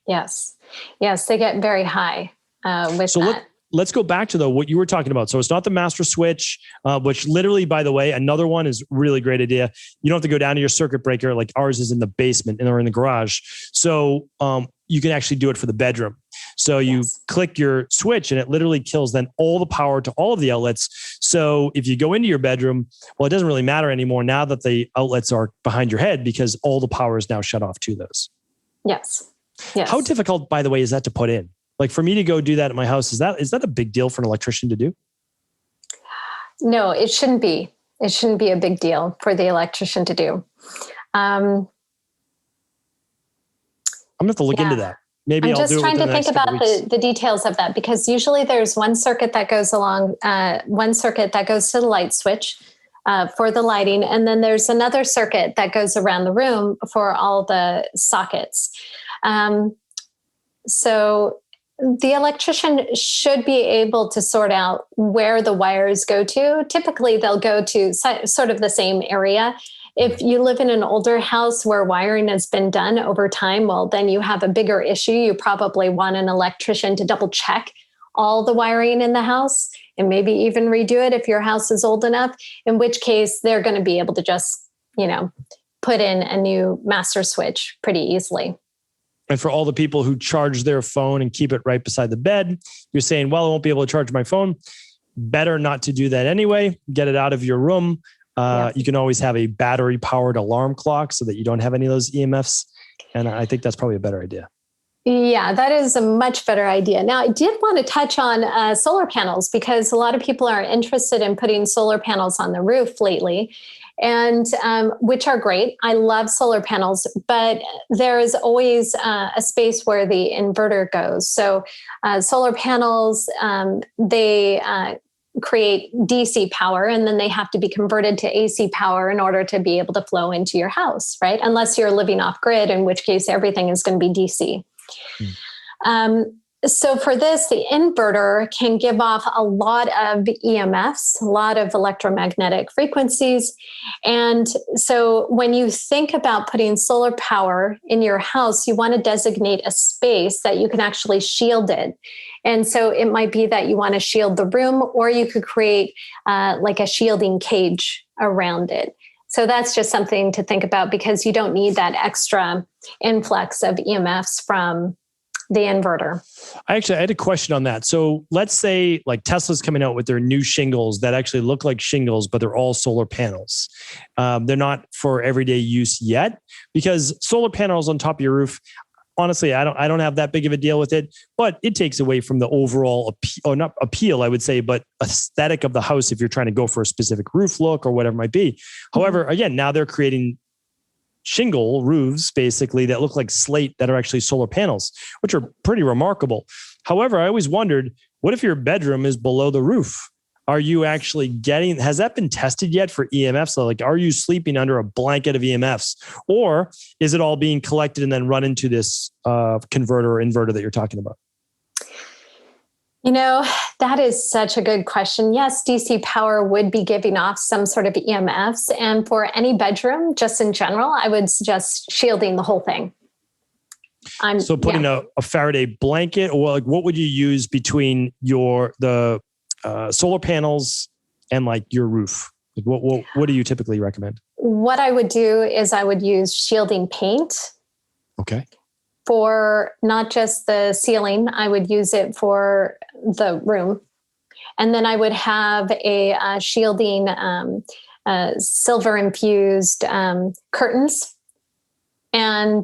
Speaker 3: Yes, they get very high with that.
Speaker 1: let's go back to what you were talking about. So it's not the master switch, which literally, by the way, another one is really great idea. You don't have to go down to your circuit breaker. Like ours is in the basement or in the garage. So you can actually do it for the bedroom. So you click your switch and it literally kills then all the power to all of the outlets. So if you go into your bedroom, well, it doesn't really matter anymore now that the outlets are behind your head because all the power is now shut off to those.
Speaker 3: Yes.
Speaker 1: How difficult, by the way, is that to put in? Like for me to go do that at my house, is that a big deal for an electrician to do?
Speaker 3: No, it shouldn't be. It shouldn't be a big deal for the electrician to do.
Speaker 1: I'm gonna have to look into that. Maybe
Speaker 3: I'm just trying to think about the details of that, because usually there's one circuit that goes along, one circuit that goes to the light switch for the lighting. And then there's another circuit that goes around the room for all the sockets. So the electrician should be able to sort out where the wires go to. Typically, they'll go to sort of the same area. If you live in an older house where wiring has been done over time, well, then you have a bigger issue. You probably want an electrician to double check all the wiring in the house and maybe even redo it if your house is old enough, in which case they're going to be able to just, put in a new master switch pretty easily.
Speaker 1: And for all the people who charge their phone and keep it right beside the bed, you're saying, well, I won't be able to charge my phone. Better not to do that anyway. Get it out of your room. You can always have a battery powered alarm clock so that you don't have any of those EMFs. And I think that's probably a better idea.
Speaker 3: Yeah, that is a much better idea. Now, I did want to touch on solar panels, because a lot of people are interested in putting solar panels on the roof lately, and which are great. I love solar panels, but there is always a space where the inverter goes. So solar panels, they create DC power, and then they have to be converted to AC power in order to be able to flow into your house, right? Unless you're living off grid, in which case everything is going to be DC. So for this, the inverter can give off a lot of EMFs, a lot of electromagnetic frequencies. And so when you think about putting solar power in your house, you want to designate a space that you can actually shield it. And so it might be that you want to shield the room, or you could create like a shielding cage around it. So that's just something to think about, because you don't need that extra influx of EMFs from the inverter.
Speaker 1: I had a question on that. So let's say like Tesla's coming out with their new shingles that actually look like shingles, but they're all solar panels. They're not for everyday use yet, because solar panels on top of your roof, honestly, I don't have that big of a deal with it, but it takes away from the overall not appeal, I would say, but aesthetic of the house if you're trying to go for a specific roof look or whatever it might be. However, again, now they're creating shingle roofs basically that look like slate that are actually solar panels, which are pretty remarkable. However, I always wondered, what if your bedroom is below the roof? Are you actually has that been tested yet for EMFs? So like, are you sleeping under a blanket of EMFs, or is it all being collected and then run into this converter or inverter that you're talking about?
Speaker 3: That is such a good question. Yes, DC power would be giving off some sort of EMFs. And for any bedroom, just in general, I would suggest shielding the whole thing.
Speaker 1: So putting a Faraday blanket, or like what would you use between the solar panels and like your roof? Like what do you typically recommend? What
Speaker 3: I would do is I would use shielding paint.
Speaker 1: Okay.
Speaker 3: For not just the ceiling, I would use it for the room. And then I would have a shielding silver infused curtains. And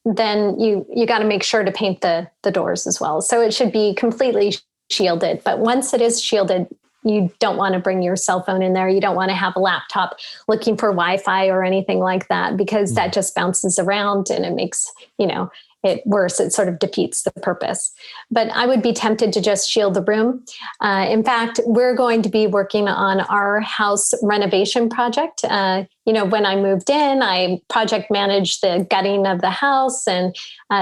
Speaker 3: then you got to make sure to paint the doors as well. So it should be completely shielded. But once it is shielded, you don't want to bring your cell phone in there. You don't want to have a laptop looking for Wi-Fi or anything like that, because that just bounces around and it makes, it worse. It sort of defeats the purpose. But I would be tempted to just shield the room. In fact, we're going to be working on our house renovation project. When I moved in, I project managed the gutting of the house and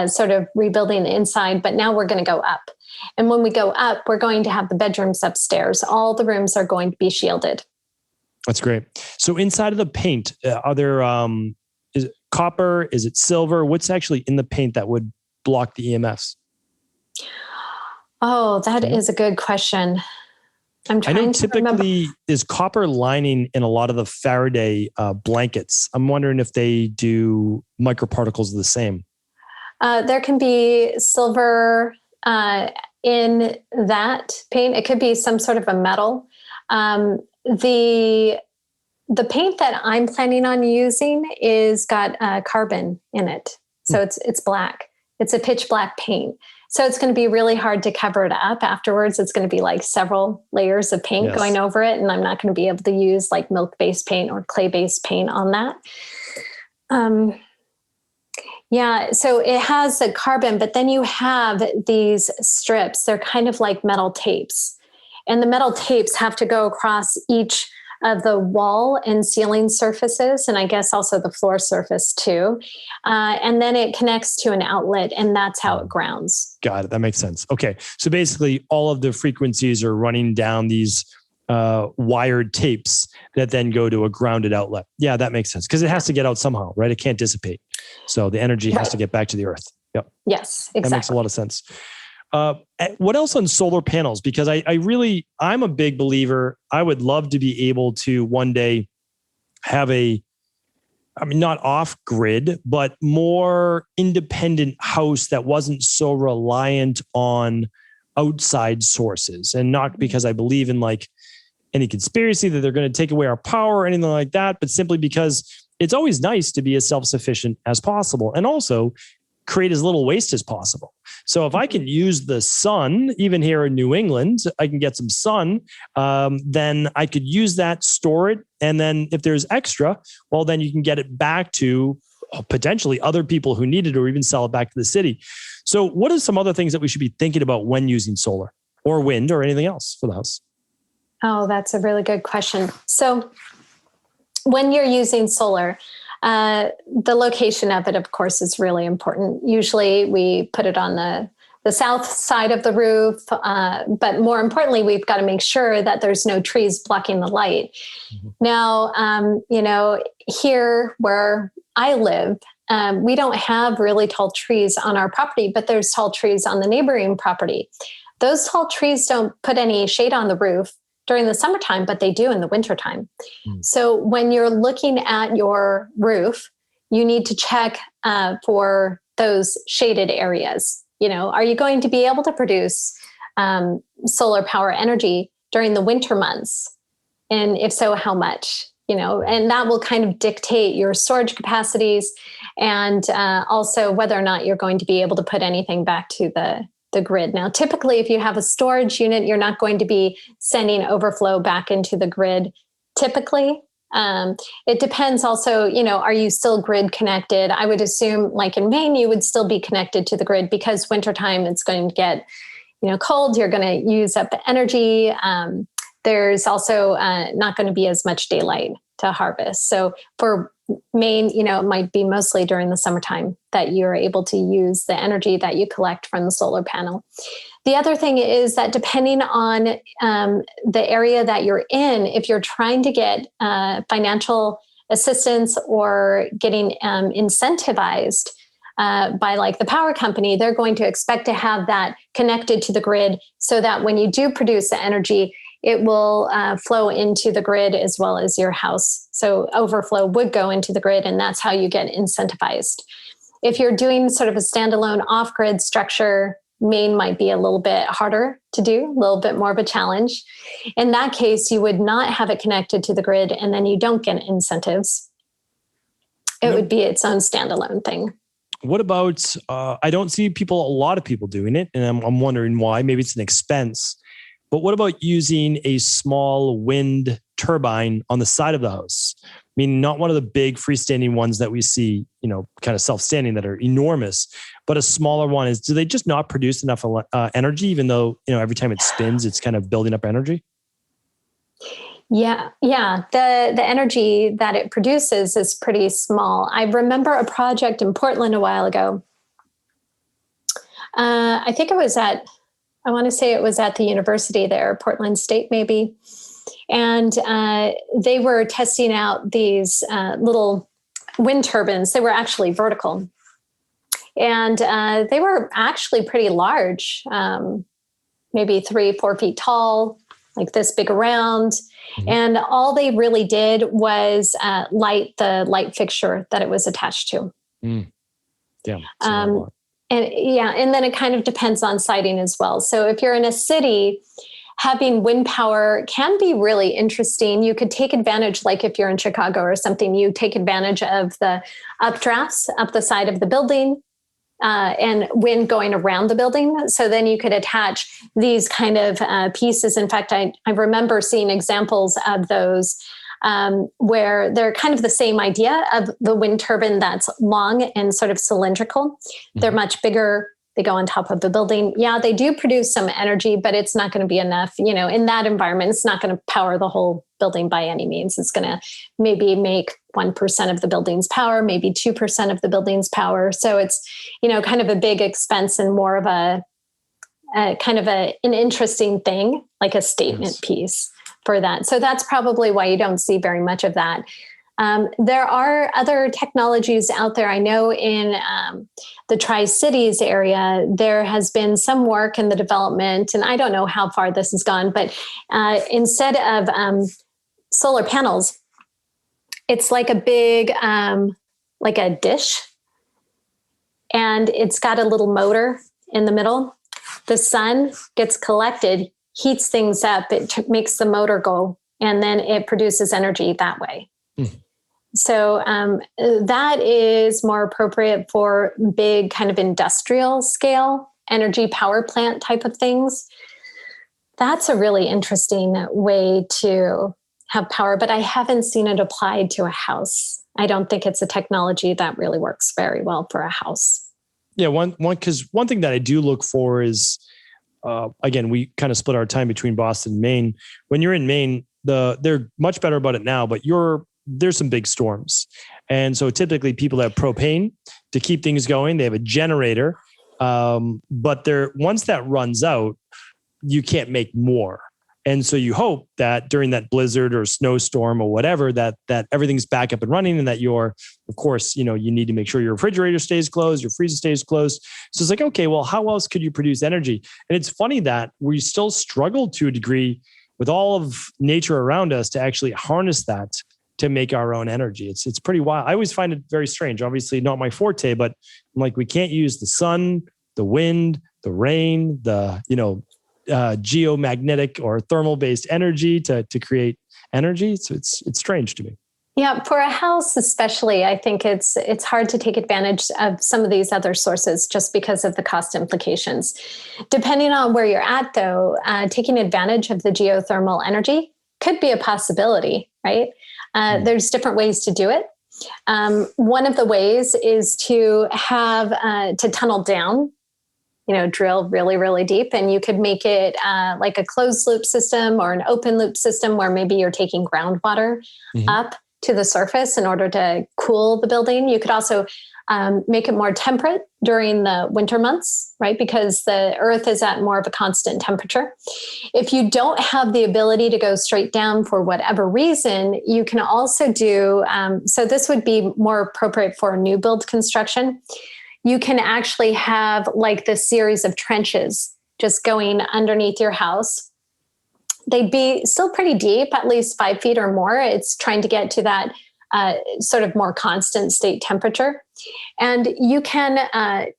Speaker 3: sort of rebuilding the inside. But now we're going to go up. And when we go up, we're going to have the bedrooms upstairs. All the rooms are going to be shielded.
Speaker 1: That's great. So inside of the paint, are there, is it copper? Is it silver? What's actually in the paint that would block the EMFs?
Speaker 3: Oh, that is a good question. I'm
Speaker 1: I know
Speaker 3: trying to remember.
Speaker 1: typically there's copper lining in a lot of the Faraday blankets. I'm wondering if they do microparticles the same.
Speaker 3: There can be silver in that paint. It could be some sort of a metal. The paint that I'm planning on using is got carbon in it, so it's black. It's a pitch black paint, so it's going to be really hard to cover it up afterwards. It's going to be like several layers of paint going over it, and I'm not going to be able to use like milk-based paint or clay-based paint on that. Yeah, so it has a carbon, but then you have these strips. They're kind of like metal tapes. And the metal tapes have to go across each of the wall and ceiling surfaces, and I guess also the floor surface too. And then it connects to an outlet, and that's how it grounds.
Speaker 1: Got it. That makes sense. Okay. So basically all of the frequencies are running down these wired tapes that then go to a grounded outlet. Yeah, that makes sense. Because it has to get out somehow, right? It can't dissipate. So the energy has to get back to the earth. Yep.
Speaker 3: Yes, exactly.
Speaker 1: That makes a lot of sense. What else on solar panels? Because I'm a big believer. I would love to be able to one day have not off grid, but more independent house that wasn't so reliant on outside sources, and not because I believe in like any conspiracy that they're going to take away our power or anything like that, but simply because it's always nice to be as self-sufficient as possible and also create as little waste as possible. So if I can use the sun, even here in New England, I can get some sun, then I could use that, store it. And then if there's extra, well, then you can get it back to potentially other people who need it, or even sell it back to the city. So what are some other things that we should be thinking about when using solar or wind or anything else for the house?
Speaker 3: Oh, that's a really good question. So when you're using solar, the location of it, of course, is really important. Usually we put it on the south side of the roof, but more importantly, we've got to make sure that there's no trees blocking the light. Mm-hmm. Now, here where I live, we don't have really tall trees on our property, but there's tall trees on the neighboring property. Those tall trees don't put any shade on the roof during the summertime, but they do in the wintertime. So when you're looking at your roof, you need to check for those shaded areas. Are you going to be able to produce solar power energy during the winter months? And if so, how much? And that will kind of dictate your storage capacities, and also whether or not you're going to be able to put anything back to the grid. Now, typically, if you have a storage unit, you're not going to be sending overflow back into the grid. Typically, it depends also, are you still grid connected? I would assume like in Maine, you would still be connected to the grid, because wintertime it's going to get, cold. You're going to use up energy. There's also not going to be as much daylight to harvest. So for Maine, it might be mostly during the summertime that you're able to use the energy that you collect from the solar panel. The other thing is that depending on the area that you're in, if you're trying to get financial assistance or getting incentivized by like the power company, they're going to expect to have that connected to the grid so that when you do produce the energy, it will flow into the grid as well as your house. So overflow would go into the grid, and that's how you get incentivized. If you're doing sort of a standalone off-grid structure, Maine might be a little bit harder to do, a little bit more of a challenge. In that case, you would not have it connected to the grid, and then you don't get incentives. It would be its own standalone thing.
Speaker 1: What about, I don't see a lot of people doing it, and I'm wondering why. Maybe it's an expense. But what about using a small wind turbine on the side of the house? Meaning not one of the big freestanding ones that we see, kind of self-standing that are enormous, but a smaller one. Do they just not produce enough energy, even though, every time it spins, it's kind of building up energy?
Speaker 3: Yeah. The energy that it produces is pretty small. I remember a project in Portland a while ago. I think I want to say it was at the university there, Portland State maybe. And they were testing out these little wind turbines. They were actually vertical. And they were actually pretty large. maybe 3-4 feet tall, like this big around. And all they really did was light the light fixture that it was attached to.
Speaker 1: Yeah.
Speaker 3: And then it kind of depends on siting as well. So if you're in a city, having wind power can be really interesting. You could take advantage, like if you're in Chicago or something, you take advantage of the updrafts up the side of the building and wind going around the building. So then you could attach these kind of pieces. In fact, I remember seeing examples of those where they're kind of the same idea of the wind turbine that's long and sort of cylindrical. They're much bigger. They go on top of the building. Yeah, they do produce some energy, but it's not going to be enough. In that environment, it's not going to power the whole building by any means. It's going to maybe make 1% of the building's power, maybe 2% of the building's power. So it's, kind of a big expense and more of a kind of an interesting thing, like a statement piece for that. So that's probably why you don't see very much of that. There are other technologies out there. I know in the Tri-Cities area, there has been some work in the development, and I don't know how far this has gone, but instead of solar panels, it's like a big, like a dish, and it's got a little motor in the middle. The sun gets collected, heats things up, it makes the motor go, and then it produces energy that way. So that is more appropriate for big kind of industrial scale energy power plant type of things. That's a really interesting way to have power, but I haven't seen it applied to a house. I don't think it's a technology that really works very well for a house.
Speaker 1: Yeah, because one thing that I do look for is, again, we kind of split our time between Boston and Maine. When you're in Maine, they're much better about it now, but there's some big storms. And so typically people have propane to keep things going. They have a generator, but once that runs out, you can't make more. And so you hope that during that blizzard or snowstorm or whatever, that everything's back up and running, and that of course, you need to make sure your refrigerator stays closed, your freezer stays closed. So it's like, okay, well, how else could you produce energy? And it's funny that we still struggle to a degree with all of nature around us to actually harness that to make our own energy. It's pretty wild. I always find it very strange. Obviously not my forte, but I'm like, we can't use the sun, the wind, the rain, the, geomagnetic or thermal based energy to create energy. So it's strange to me.
Speaker 3: Yeah, for a house especially, I think it's hard to take advantage of some of these other sources just because of the cost implications. Depending on where you're at, though, taking advantage of the geothermal energy could be a possibility, right? There's different ways to do it. One of the ways is to have to tunnel down, drill really, really deep, and you could make it like a closed loop system or an open loop system where maybe you're taking groundwater up to the surface in order to cool the building. You could also make it more temperate during the winter months, right? Because the earth is at more of a constant temperature. If you don't have the ability to go straight down for whatever reason, you can also do, so this would be more appropriate for new build construction. You can actually have like this series of trenches just going underneath your house. They'd be still pretty deep, at least 5 feet or more. It's trying to get to that sort of more constant state temperature. And you can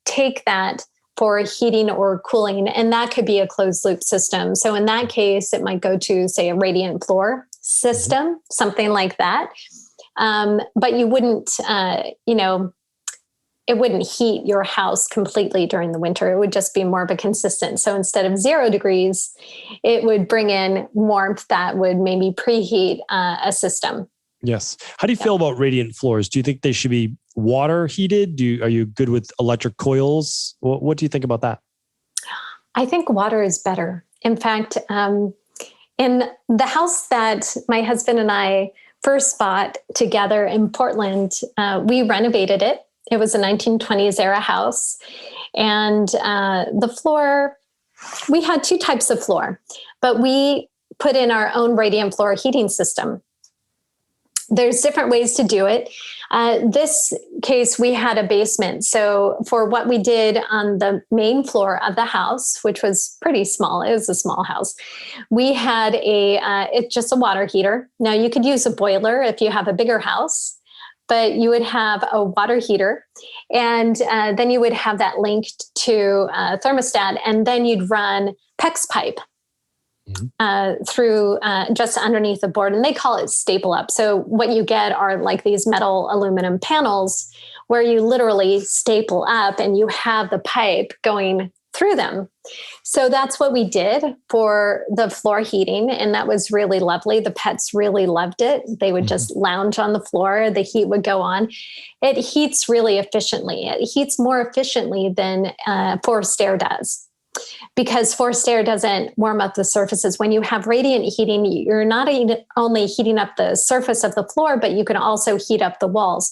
Speaker 3: take that for heating or cooling, and that could be a closed loop system. So in that case, it might go to, say, a radiant floor system, something like that. But you wouldn't, it wouldn't heat your house completely during the winter. It would just be more of a consistent. So instead of 0 degrees, it would bring in warmth that would maybe preheat a system.
Speaker 1: Yes. How do you feel about radiant floors? Do you think they should be water heated? Are you good with electric coils? What do you think about that?
Speaker 3: I think water is better. In fact, in the house that my husband and I first bought together in Portland, we renovated it. It was a 1920s era house. And the floor, we had 2 types of floor, but we put in our own radiant floor heating system. There's different ways to do it. This case, we had a basement. So for what we did on the main floor of the house, which was pretty small, it was a small house, we had it's just a water heater. Now you could use a boiler if you have a bigger house, but you would have a water heater, and then you would have that linked to a thermostat, and then you'd run PEX pipe through just underneath the board, and they call it staple up. So what you get are like these metal aluminum panels where you literally staple up and you have the pipe going through them. So that's what we did for the floor heating, and that was really lovely. The pets really loved it. They would just lounge on the floor. The heat would go on. It heats really efficiently. It heats more efficiently than forced air does, because forced air doesn't warm up the surfaces. When you have radiant heating, you're not only heating up the surface of the floor, but you can also heat up the walls.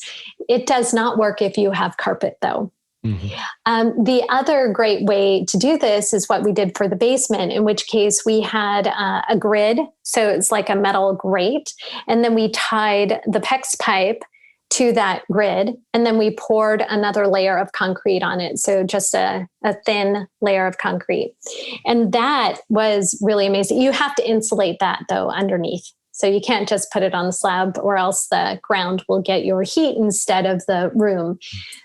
Speaker 3: It does not work if you have carpet, though. The other great way to do this is what we did for the basement, in which case we had a grid. So it's like a metal grate. And then we tied the PEX pipe to that grid, and then we poured another layer of concrete on it. So just a thin layer of concrete. And that was really amazing. You have to insulate that, though, underneath. So you can't just put it on the slab, or else the ground will get your heat instead of the room.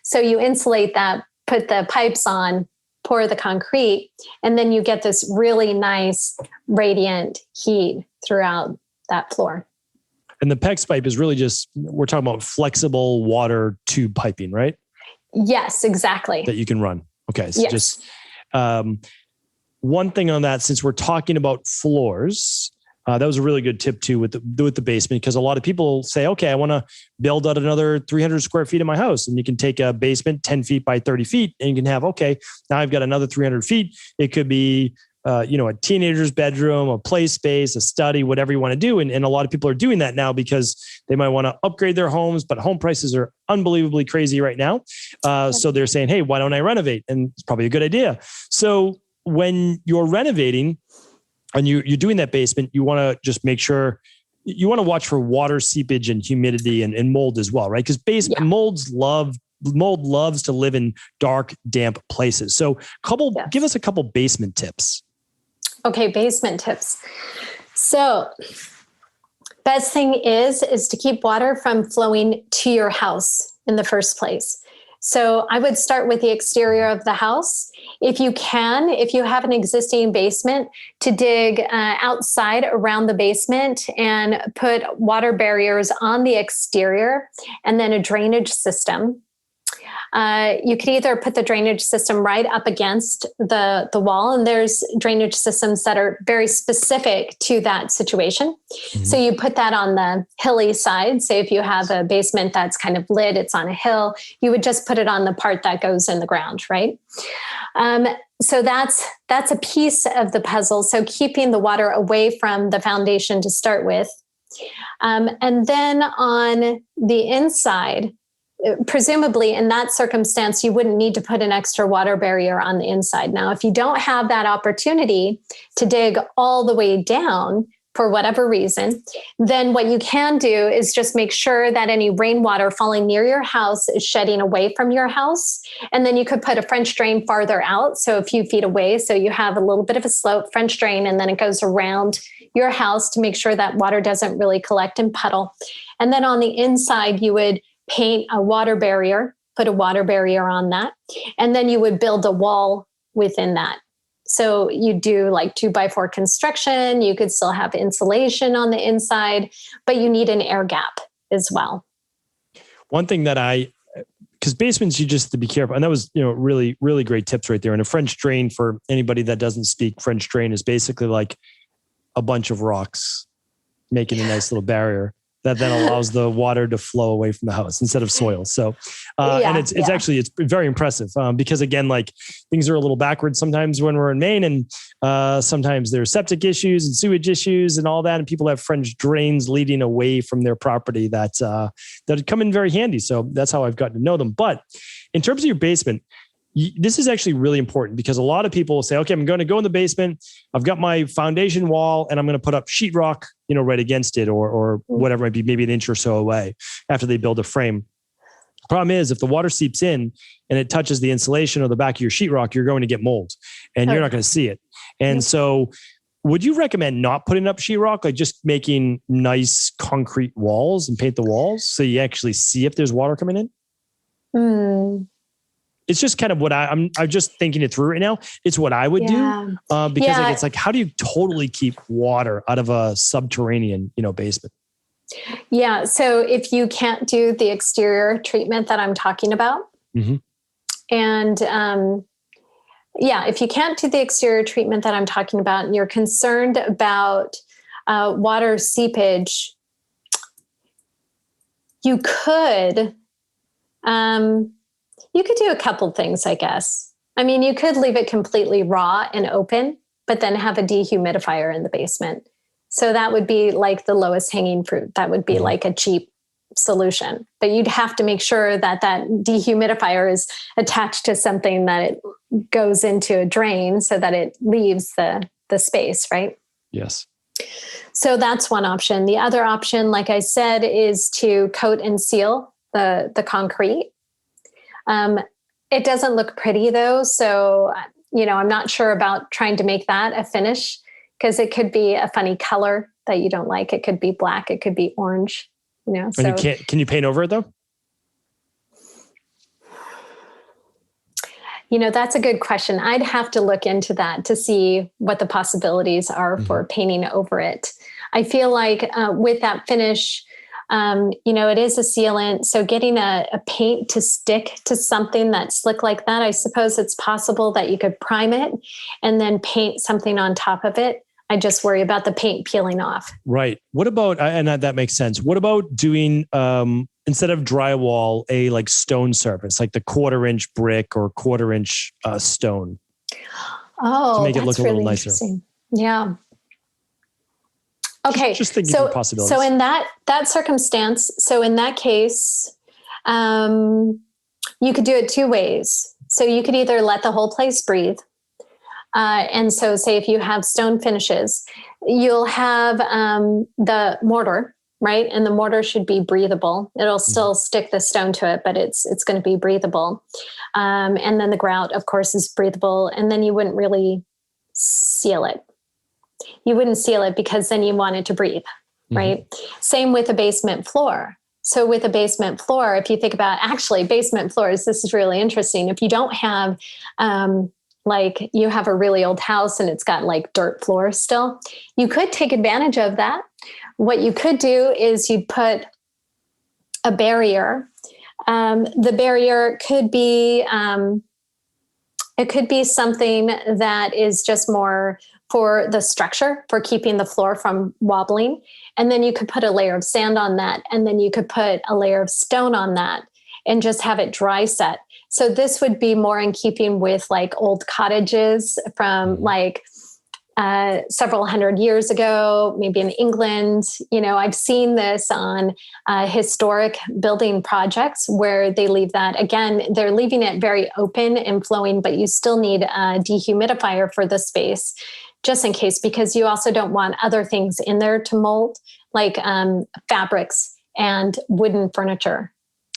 Speaker 3: So you insulate that, put the pipes on, pour the concrete, and then you get this really nice radiant heat throughout that floor.
Speaker 1: And the PEX pipe is really just, we're talking about flexible water tube piping, right?
Speaker 3: Yes, exactly.
Speaker 1: That you can run. Okay. So
Speaker 3: yes.
Speaker 1: Just one thing on that, since we're talking about floors, that was a really good tip too with the basement, because a lot of people say, okay, I want to build out another 300 square feet in my house. And you can take a basement 10 feet by 30 feet and you can have, okay, now I've got another 300 feet. It could be a teenager's bedroom, a play space, a study, whatever you want to do. And a lot of people are doing that now because they might want to upgrade their homes, but home prices are unbelievably crazy right now. So they're saying, hey, why don't I renovate? And it's probably a good idea. So when you're renovating and you're doing that basement, you want to just make sure you want to watch for water seepage and humidity and mold as well, right? Because mold loves to live in dark, damp places. So give us a couple basement tips.
Speaker 3: Okay, basement tips. So best thing is to keep water from flowing to your house in the first place. So I would start with the exterior of the house. If you have an existing basement, to dig outside around the basement and put water barriers on the exterior, and then a drainage system. You could either put the drainage system right up against the wall, and there's drainage systems that are very specific to that situation. Mm-hmm. So you put that on the hilly side. Say if you have a basement that's kind of lit, it's on a hill, you would just put it on the part that goes in the ground, right? So that's a piece of the puzzle. So keeping the water away from the foundation to start with. And then on the inside, presumably in that circumstance, you wouldn't need to put an extra water barrier on the inside. Now, if you don't have that opportunity to dig all the way down for whatever reason, then what you can do is just make sure that any rainwater falling near your house is shedding away from your house. And then you could put a French drain farther out, so a few feet away. So you have a little bit of a slope, French drain, and then it goes around your house to make sure that water doesn't really collect and puddle. And then on the inside, you would paint a water barrier, put a water barrier on that, and then you would build a wall within that. So you do like 2x4 construction. You could still have insulation on the inside, but you need an air gap as well.
Speaker 1: One thing that because basements, you just have to be careful. And that was, really, really great tips right there. And a French drain, for anybody that doesn't speak French drain, is basically like a bunch of rocks making a nice little barrier that then allows the water to flow away from the house instead of soil. So, and it's actually very impressive because again, like things are a little backwards sometimes when we're in Maine, and sometimes there's septic issues and sewage issues and all that. And people have French drains leading away from their property that come in very handy. So that's how I've gotten to know them. But in terms of your basement, this is actually really important because a lot of people will say, okay, I'm going to go in the basement. I've got my foundation wall and I'm going to put up sheetrock, right against it or whatever it might be, maybe an inch or so away after they build a frame. Problem is, if the water seeps in and it touches the insulation or the back of your sheetrock, you're going to get mold and you're not going to see it. And so would you recommend not putting up sheetrock, like just making nice concrete walls and paint the walls so you actually see if there's water coming in? It's just kind of what I'm just thinking it through right now. It's what I would do because like, it's like, how do you totally keep water out of a subterranean, basement?
Speaker 3: Yeah. So if you can't do the exterior treatment that I'm talking about, and if you can't do the exterior treatment that I'm talking about, and you're concerned about water seepage, you could do a couple things, I guess. I mean, you could leave it completely raw and open, but then have a dehumidifier in the basement. So that would be like the lowest hanging fruit. That would be like a cheap solution. But you'd have to make sure that that dehumidifier is attached to something that it goes into a drain so that it leaves the space, right?
Speaker 1: Yes.
Speaker 3: So that's one option. The other option, like I said, is to coat and seal the concrete. It doesn't look pretty though. So, I'm not sure about trying to make that a finish because it could be a funny color that you don't like. It could be black. It could be orange,
Speaker 1: And can you paint over it though?
Speaker 3: That's a good question. I'd have to look into that to see what the possibilities are for painting over it. I feel like with that finish, it is a sealant. So getting a paint to stick to something that's slick like that, I suppose it's possible that you could prime it and then paint something on top of it. I just worry about the paint peeling off. Right.
Speaker 1: What about, and that makes sense. What about doing, instead of drywall, a like stone surface, like the 1/4-inch brick or 1/4-inch stone?
Speaker 3: Oh,
Speaker 1: to make it look a
Speaker 3: really
Speaker 1: little nicer.
Speaker 3: Yeah. Okay.
Speaker 1: Just thinking of possibilities.
Speaker 3: So in that circumstance, in that case, you could do it two ways. So you could either let the whole place breathe. And so say if you have stone finishes, you'll have the mortar, right? And the mortar should be breathable. It'll still stick the stone to it, but it's going to be breathable. And then the grout, of course, is breathable. And then you wouldn't really seal it. You wouldn't seal it because then you want it to breathe, right? Same with a basement floor. So with a basement floor, if you think about actually basement floors, this is really interesting. If you don't have, like you have a really old house and it's got like dirt floors still, you could take advantage of that. What you could do is you'd put a barrier. The barrier could be, it could be something that is just more for the structure, for keeping the floor from wobbling. And then you could put a layer of sand on that. And then you could put a layer of stone on that and just have it dry set. So this would be more in keeping with like old cottages from like several hundred years ago, maybe in England. I've seen this on historic building projects where they leave that. Again, they're leaving it very open and flowing, but you still need a dehumidifier for the space just in case, because you also don't want other things in there to mold, like fabrics and wooden furniture.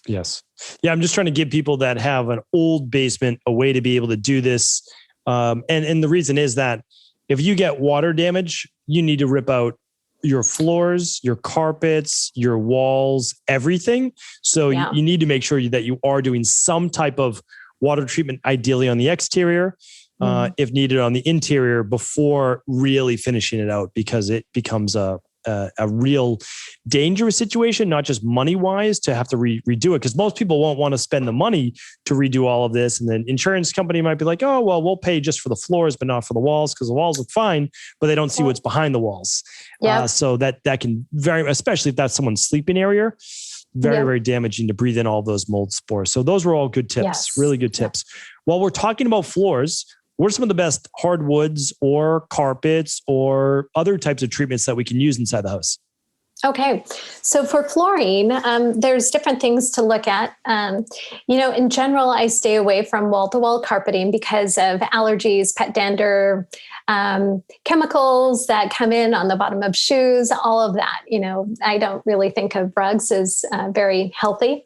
Speaker 1: Yes. Yeah. I'm just trying to give people that have an old basement a way to be able to do this. And the reason is that if you get water damage, you need to rip out your floors, your carpets, your walls, everything. So you need to make sure that you are doing some type of water treatment, ideally on the exterior, if needed on the interior, before really finishing it out, because it becomes a real dangerous situation, not just money wise to have to redo it. Because most people won't want to spend the money to redo all of this. And then insurance company might be like, oh, well, we'll pay just for the floors, but not for the walls, because the walls look fine, but they don't see what's behind the walls. So that can especially if that's someone's sleeping area, very damaging to breathe in all those mold spores. So those were all good tips, really good tips. While we're talking about floors, what are some of the best hardwoods or carpets or other types of treatments that we can use inside the house?
Speaker 3: Okay. So for fluorine, there's different things to look at. In general, I stay away from wall-to-wall carpeting because of allergies, pet dander, chemicals that come in on the bottom of shoes, all of that. I don't really think of rugs as very healthy.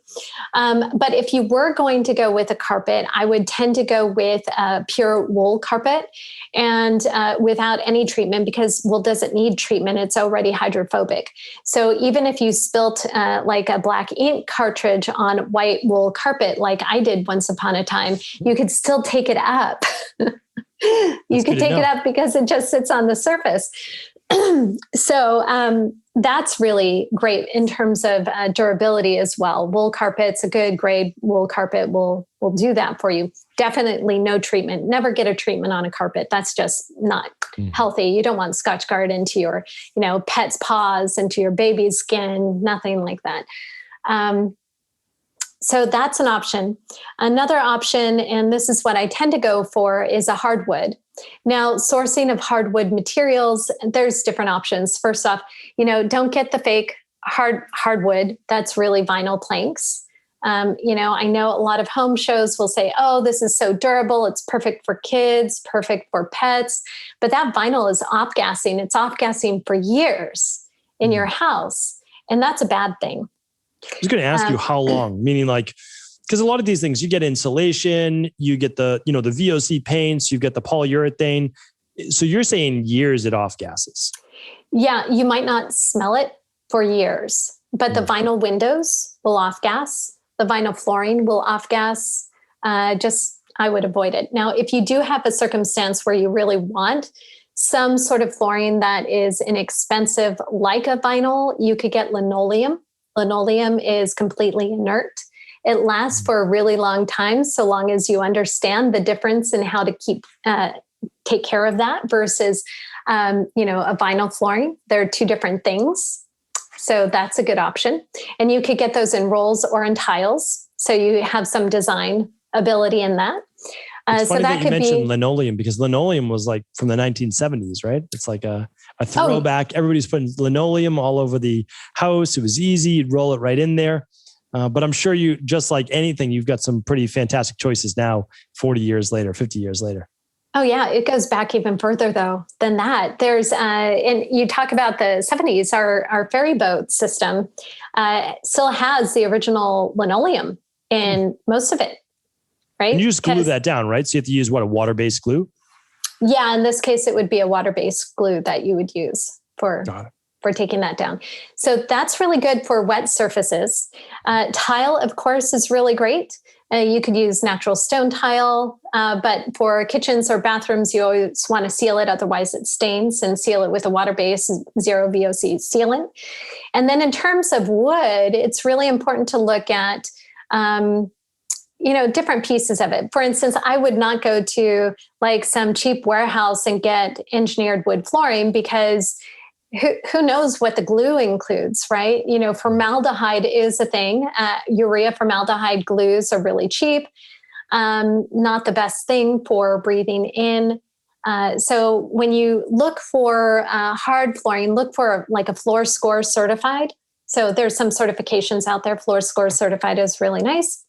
Speaker 3: But if you were going to go with a carpet, I would tend to go with a pure wool carpet and without any treatment, because wool doesn't need treatment. It's already hydrophobic. So even if you spilt like a black ink cartridge on white wool carpet, like I did once upon a time, you could still take it up. You could take it up because it just sits on the surface. So that's really great in terms of durability as well. Wool carpets, a good grade wool carpet will do that for you. Definitely no treatment. Never get a treatment on a carpet. That's just not healthy. You don't want Scotchgard into your, pet's paws, into your baby's skin, nothing like that. So that's an option. Another option, and this is what I tend to go for, is a hardwood. Now, sourcing of hardwood materials, there's different options. First off, don't get the fake hardwood. That's really vinyl planks. I know a lot of home shows will say, oh, this is so durable. It's perfect for kids, perfect for pets. But that vinyl is off-gassing. It's off-gassing for years in your house. And that's a bad thing.
Speaker 1: I was going to ask you how long, meaning because a lot of these things, you get insulation, you get the VOC paints, you get the polyurethane. So you're saying years it off gases.
Speaker 3: Yeah, you might not smell it for years, but the vinyl windows will off gas. The vinyl flooring will off gas. I would avoid it. Now, if you do have a circumstance where you really want some sort of flooring that is inexpensive, like a vinyl, you could get linoleum. Linoleum is completely inert. It lasts for a really long time, so long as you understand the difference in how to take care of that versus, a vinyl flooring. They're two different things. So that's a good option. And you could get those in rolls or in tiles. So you have some design ability in that.
Speaker 1: It's funny that you mentioned linoleum, because linoleum was like from the 1970s, right? It's like a throwback. Everybody's putting linoleum all over the house. It was easy. You'd roll it right in there. But I'm sure you, just like anything, you've got some pretty fantastic choices now, 40 years later, 50 years later.
Speaker 3: Oh yeah, it goes back even further though than that. There's, and you talk about the 70s, our ferry boat system still has the original linoleum in most of it. Right?
Speaker 1: And you just glue that down, right? So you have to use a water-based glue?
Speaker 3: Yeah, in this case, it would be a water-based glue that you would use for taking that down. So that's really good for wet surfaces. Tile, of course, is really great. You could use natural stone tile, but for kitchens or bathrooms, you always want to seal it. Otherwise it stains, and seal it with a water-based zero VOC sealant. And then in terms of wood, it's really important to look at different pieces of it. For instance, I would not go to like some cheap warehouse and get engineered wood flooring, because who knows what the glue includes, right? Formaldehyde is a thing. Urea formaldehyde glues are really cheap. Not the best thing for breathing in. So when you look for hard flooring, look for like a Floor Score certified. So there's some certifications out there. Floor Score certified is really nice.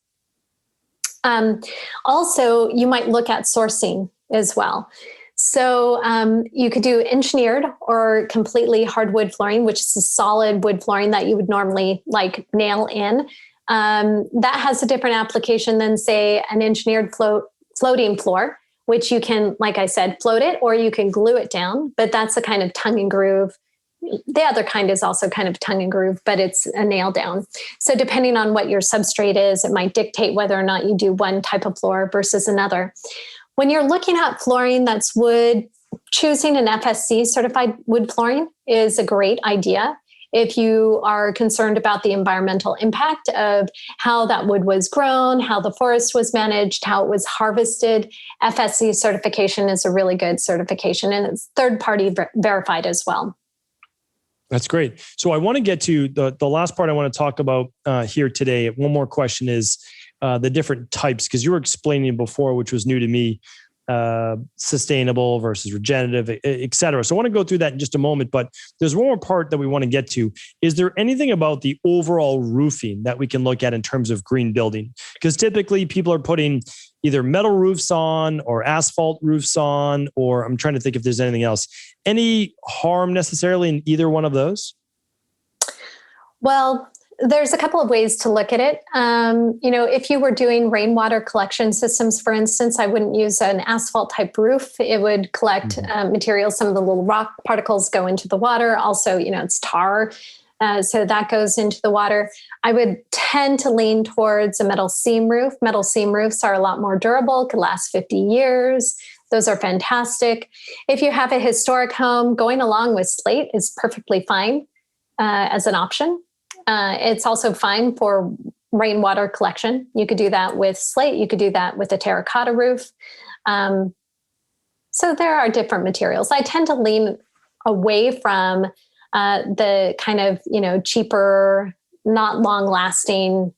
Speaker 3: Also, you might look at sourcing as well. So you could do engineered or completely hardwood flooring, which is a solid wood flooring that you would normally like nail in. That has a different application than, say, an engineered floating floor, which you can, like I said, float it, or you can glue it down. But that's a kind of tongue and groove. The other kind is also kind of tongue and groove, but it's a nail down. So depending on what your substrate is, it might dictate whether or not you do one type of floor versus another. When you're looking at flooring that's wood, choosing an FSC certified wood flooring is a great idea. If you are concerned about the environmental impact of how that wood was grown, how the forest was managed, how it was harvested, FSC certification is a really good certification, and it's third-party verified as well.
Speaker 1: That's great. So I want to get to the last part I want to talk about here today. One more question is the different types, because you were explaining before, which was new to me, sustainable versus regenerative, et cetera. So I want to go through that in just a moment, but there's one more part that we want to get to. Is there anything about the overall roofing that we can look at in terms of green building? Because typically people are putting either metal roofs on or asphalt roofs on, or I'm trying to think if there's anything else. Any harm necessarily in either one of those?
Speaker 3: Well, there's a couple of ways to look at it. If you were doing rainwater collection systems, for instance, I wouldn't use an asphalt type roof. It would collect materials. Some of the little rock particles go into the water. Also, it's tar. So that goes into the water. I would tend to lean towards a metal seam roof. Metal seam roofs are a lot more durable, could last 50 years. Those are fantastic. If you have a historic home, going along with slate is perfectly fine as an option. It's also fine for rainwater collection. You could do that with slate. You could do that with a terracotta roof. So there are different materials. I tend to lean away from the kind of, cheaper, not long lasting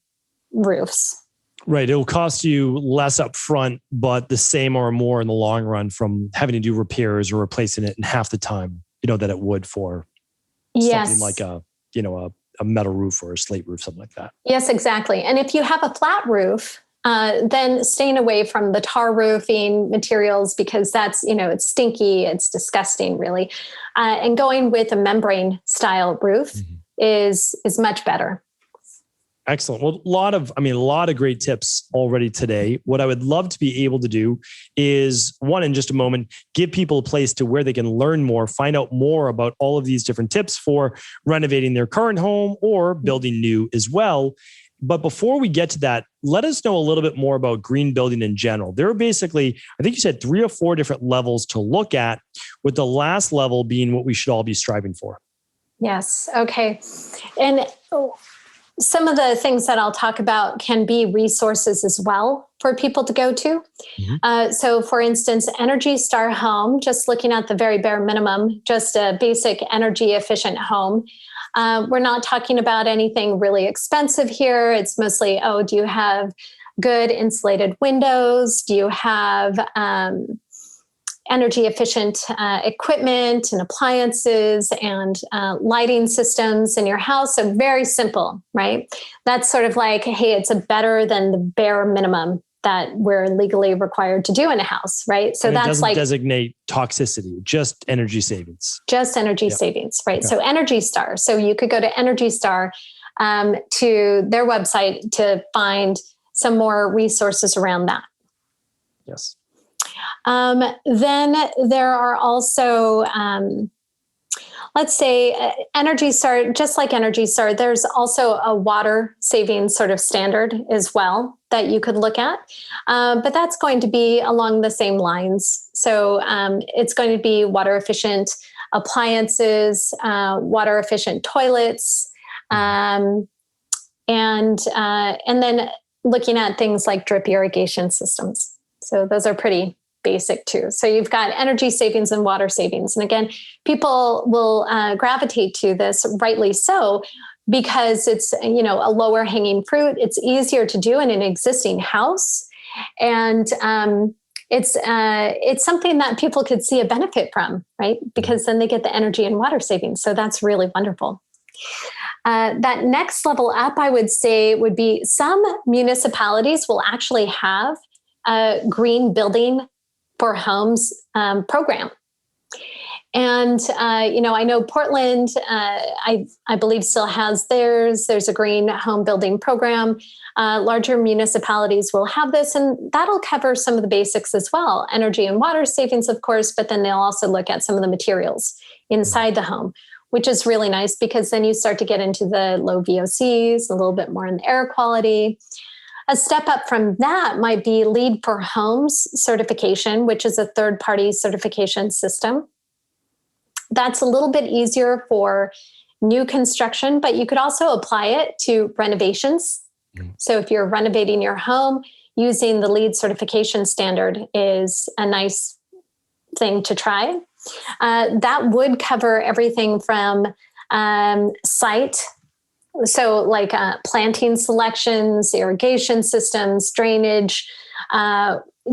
Speaker 3: roofs.
Speaker 1: Right. It'll cost you less up front, but the same or more in the long run from having to do repairs or replacing it in half the time, that it would for something like a metal roof or a slate roof, something like that.
Speaker 3: Yes, exactly. And if you have a flat roof, then staying away from the tar roofing materials, because that's, it's stinky, it's disgusting, really. And going with a membrane style roof is much better.
Speaker 1: Excellent. Well, a lot of great tips already today. What I would love to be able to do is, one, in just a moment, give people a place to where they can learn more, find out more about all of these different tips for renovating their current home or building new as well. But before we get to that, let us know a little bit more about green building in general. There are basically, I think you said 3 or 4 different levels to look at, with the last level being what we should all be striving for. Yes.
Speaker 3: Okay. And some of the things that I'll talk about can be resources as well for people to go to. So for instance, Energy Star Home, just looking at the very bare minimum, just a basic energy efficient home. We're not talking about anything really expensive here. It's mostly, do you have good insulated windows? Do you have energy efficient equipment and appliances and lighting systems in your house? So very simple, right? That's sort of like, hey, it's better than the bare minimum that we're legally required to do in a house, right? So
Speaker 1: and
Speaker 3: that's
Speaker 1: doesn't
Speaker 3: like
Speaker 1: designate toxicity, just energy savings.
Speaker 3: Just energy savings, right? Okay. So Energy Star. So you could go to Energy Star to their website to find some more resources around that.
Speaker 1: Yes.
Speaker 3: Then there are also, let's say Energy Star, just like Energy Star, there's also a water saving sort of standard as well that you could look at. But that's going to be along the same lines. So it's going to be water efficient appliances, water efficient toilets, and then looking at things like drip irrigation systems. So those are pretty basic too. So you've got energy savings and water savings. And again, people will gravitate to this, rightly so, because it's, a lower hanging fruit. It's easier to do in an existing house. And it's something that people could see a benefit from, right? Because then they get the energy and water savings. So that's really wonderful. That next level up, I would say, would be some municipalities will actually have a green building for homes program. And, I know Portland, I believe still has theirs. There's a green home building program. Larger municipalities will have this, and that'll cover some of the basics as well. Energy and water savings, of course, but then they'll also look at some of the materials inside the home, which is really nice because then you start to get into the low VOCs, a little bit more in the air quality. A step up from that might be LEED for Homes certification, which is a third-party certification system. That's a little bit easier for new construction, but you could also apply it to renovations. So if you're renovating your home, using the LEED certification standard is a nice thing to try. That would cover everything from site, so like planting selections, irrigation systems, drainage,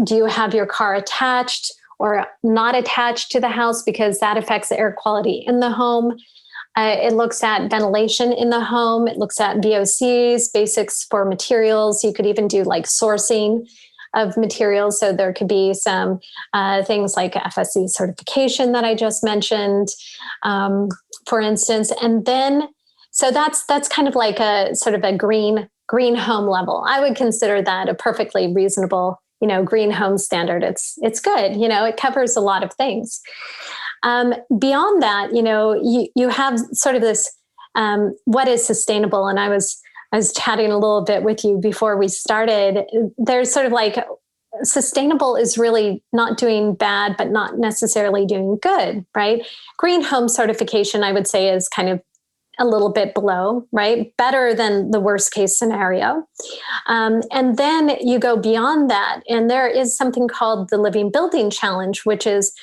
Speaker 3: Do you have your car attached or not attached to the house? Because that affects the air quality in the home. It looks at ventilation in the home. It looks at VOCs, basics for materials. You could even do like sourcing of materials. So there could be some things like FSC certification that I just mentioned, for instance. And then, so that's kind of like a sort of a green home level. I would consider that a perfectly reasonable, green home standard. It's good. It covers a lot of things. Beyond that, you have sort of this, what is sustainable? And I was chatting a little bit with you before we started. There's sort of like sustainable is really not doing bad, but not necessarily doing good, right? Green home certification, I would say, is kind of a little bit below, right? Better than the worst case scenario. And then you go beyond that. And there is something called the Living Building Challenge, which is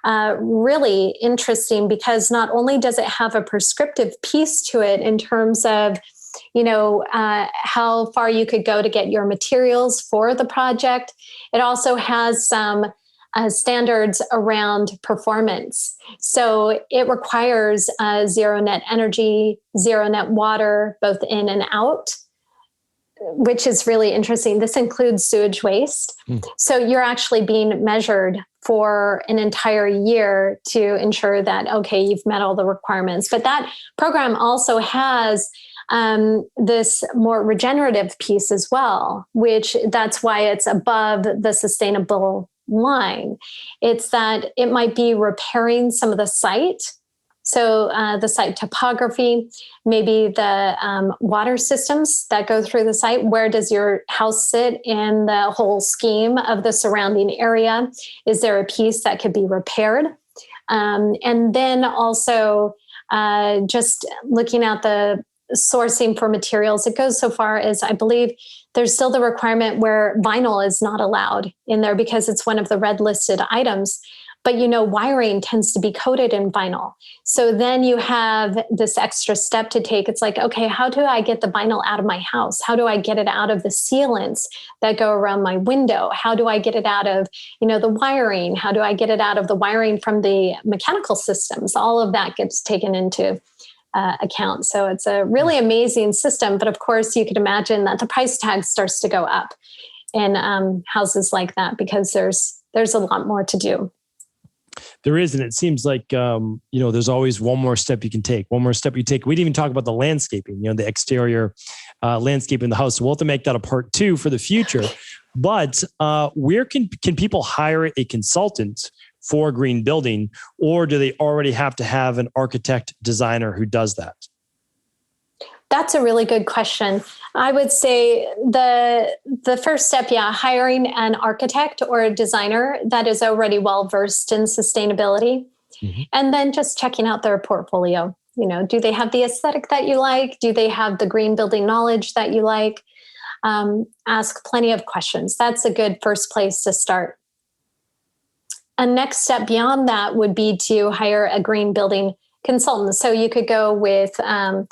Speaker 3: really interesting because not only does it have a prescriptive piece to it in terms of, how far you could go to get your materials for the project, it also has some standards around performance. So it requires zero net energy, zero net water, both in and out, which is really interesting. This includes sewage waste. So you're actually being measured for an entire year to ensure that, okay, you've met all the requirements. But that program also has this more regenerative piece as well, which that's why it's above the sustainable line. It's that it might be repairing some of the site. So the site topography, maybe the water systems that go through the site. Where does your house sit in the whole scheme of the surrounding area? Is there a piece that could be repaired? And then also just looking at the sourcing for materials. It goes so far as I believe there's still the requirement where vinyl is not allowed in there because it's one of the red listed items. But wiring tends to be coated in vinyl. So then you have this extra step to take. It's like, okay, how do I get the vinyl out of my house? How do I get it out of the sealants that go around my window? How do I get it out of, the wiring? How do I get it out of the wiring from the mechanical systems? All of that gets taken into account. So it's a really amazing system. But of course, you could imagine that the price tag starts to go up in houses like that because there's a lot more to do.
Speaker 1: There is, and it seems like there's always one more step you can take. One more step you take. We didn't even talk about the landscaping. The exterior landscape in the house. So we'll have to make that a part 2 for the future. But where can people hire a consultant for green building, or do they already have to have an architect designer who does that?
Speaker 3: That's a really good question. I would say the first step, hiring an architect or a designer that is already well-versed in sustainability. Mm-hmm. And then just checking out their portfolio. Do they have the aesthetic that you like? Do they have the green building knowledge that you like? Ask plenty of questions. That's a good first place to start. A next step beyond that would be to hire a green building consultant. So you could go with, the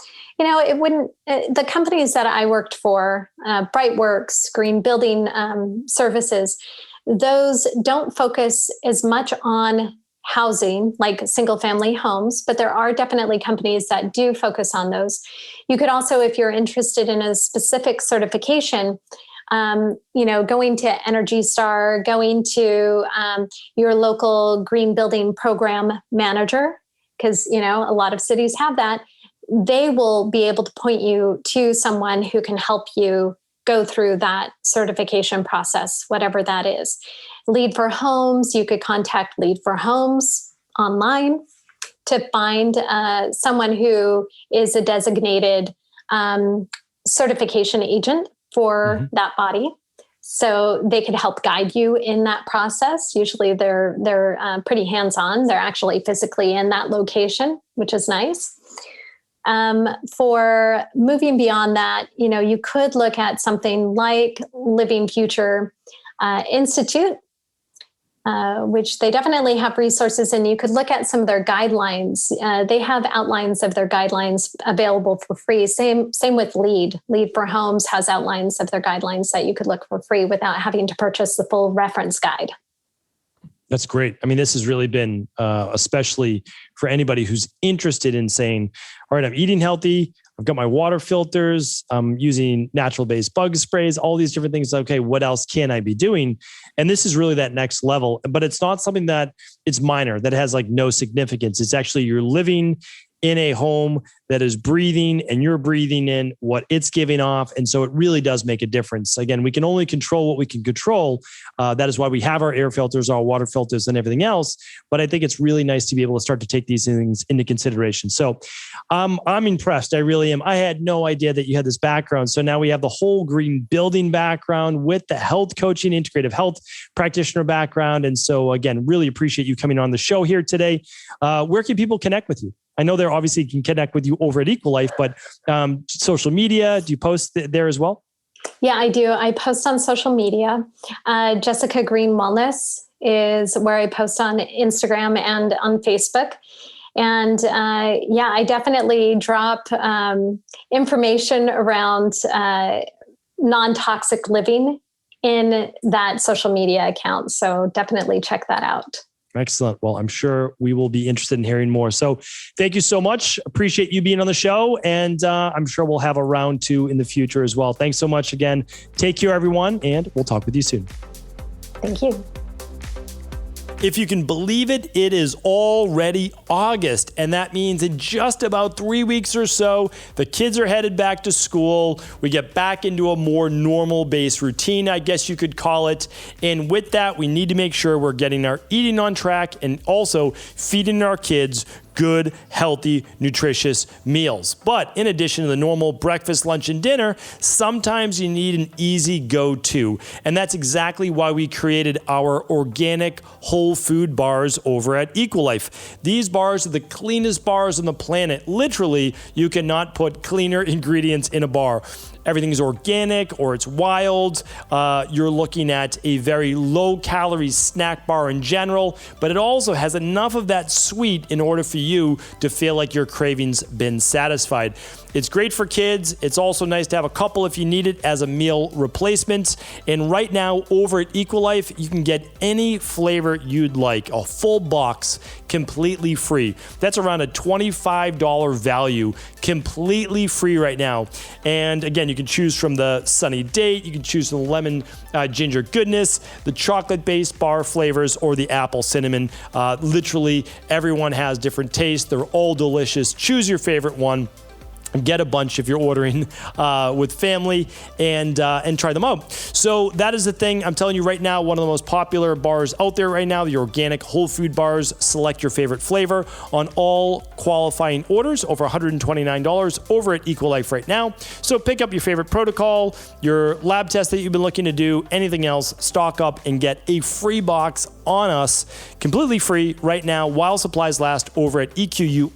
Speaker 3: companies that I worked for, Brightworks, Green Building Services, those don't focus as much on housing like single family homes, but there are definitely companies that do focus on those. You could also, if you're interested in a specific certification, going to Energy Star, going to your local green building program manager, because, a lot of cities have that. They will be able to point you to someone who can help you go through that certification process, whatever that is. Lead for Homes, you could contact Lead for Homes online to find someone who is a designated certification agent for that body. So they could help guide you in that process. Usually they're pretty hands-on. They're actually physically in that location, which is nice. For moving beyond that, you could look at something like Living Future Institute. which they definitely have resources, and you could look at some of their guidelines. They have outlines of their guidelines available for free. Same with LEAD. LEAD for Homes has outlines of their guidelines that you could look for free without having to purchase the full reference guide.
Speaker 1: That's great. I mean, this has really been, especially for anybody who's interested in saying, all right, I'm eating healthy. I've got my water filters. I'm using natural-based bug sprays, all these different things. Okay, what else can I be doing? And this is really that next level, but it's not something that it's minor, that has like no significance. It's actually you're living in a home that is breathing and you're breathing in what it's giving off. And so it really does make a difference. Again, we can only control what we can control. That is why we have our air filters, our water filters, and everything else. But I think it's really nice to be able to start to take these things into consideration. So I'm impressed. I really am. I had no idea that you had this background. So now we have the whole green building background with the health coaching, integrative health practitioner background. And so again, really appreciate you coming on the show here today. Where can people connect with you? I know they obviously can connect with you over at Equilife, but social media, do you post there as well?
Speaker 3: Yeah, I do. I post on social media. Jessica Green Wellness is where I post on Instagram and on Facebook. And I definitely drop information around non-toxic living in that social media account. So definitely check that out.
Speaker 1: Excellent. Well, I'm sure we will be interested in hearing more. So thank you so much. Appreciate you being on the show. And I'm sure we'll have a round 2 in the future as well. Thanks so much again. Take care, everyone. And we'll talk with you soon.
Speaker 3: Thank you.
Speaker 1: If you can believe it, it is already August. And that means in just about 3 weeks or so, the kids are headed back to school. We get back into a more normal base routine, I guess you could call it. And with that, we need to make sure we're getting our eating on track and also feeding our kids good, healthy, nutritious meals. But in addition to the normal breakfast, lunch, and dinner, sometimes you need an easy go-to. And that's exactly why we created our organic whole food bars over at Equilife. These bars are the cleanest bars on the planet. Literally, you cannot put cleaner ingredients in a bar. Everything's organic or it's wild. You're looking at a very low calorie snack bar in general, but it also has enough of that sweet in order for you to feel like your cravings been satisfied. It's great for kids. It's also nice to have a couple if you need it as a meal replacement. And right now over at Equilife, you can get any flavor you'd like, a full box completely free. That's around a $25 value, completely free right now. And again, you can choose from the sunny date, you can choose the lemon ginger goodness, the chocolate-based bar flavors, or the apple cinnamon. Literally, everyone has different tastes. They're all delicious. Choose your favorite one. Get a bunch if you're ordering with family and try them out. So that is the thing. I'm telling you right now, one of the most popular bars out there right now, the organic whole food bars. Select your favorite flavor on all qualifying orders over $129 over at Equilife right now. So pick up your favorite protocol, your lab test that you've been looking to do, anything else, stock up and get a free box on us, completely free right now while supplies last over at EQUI.life.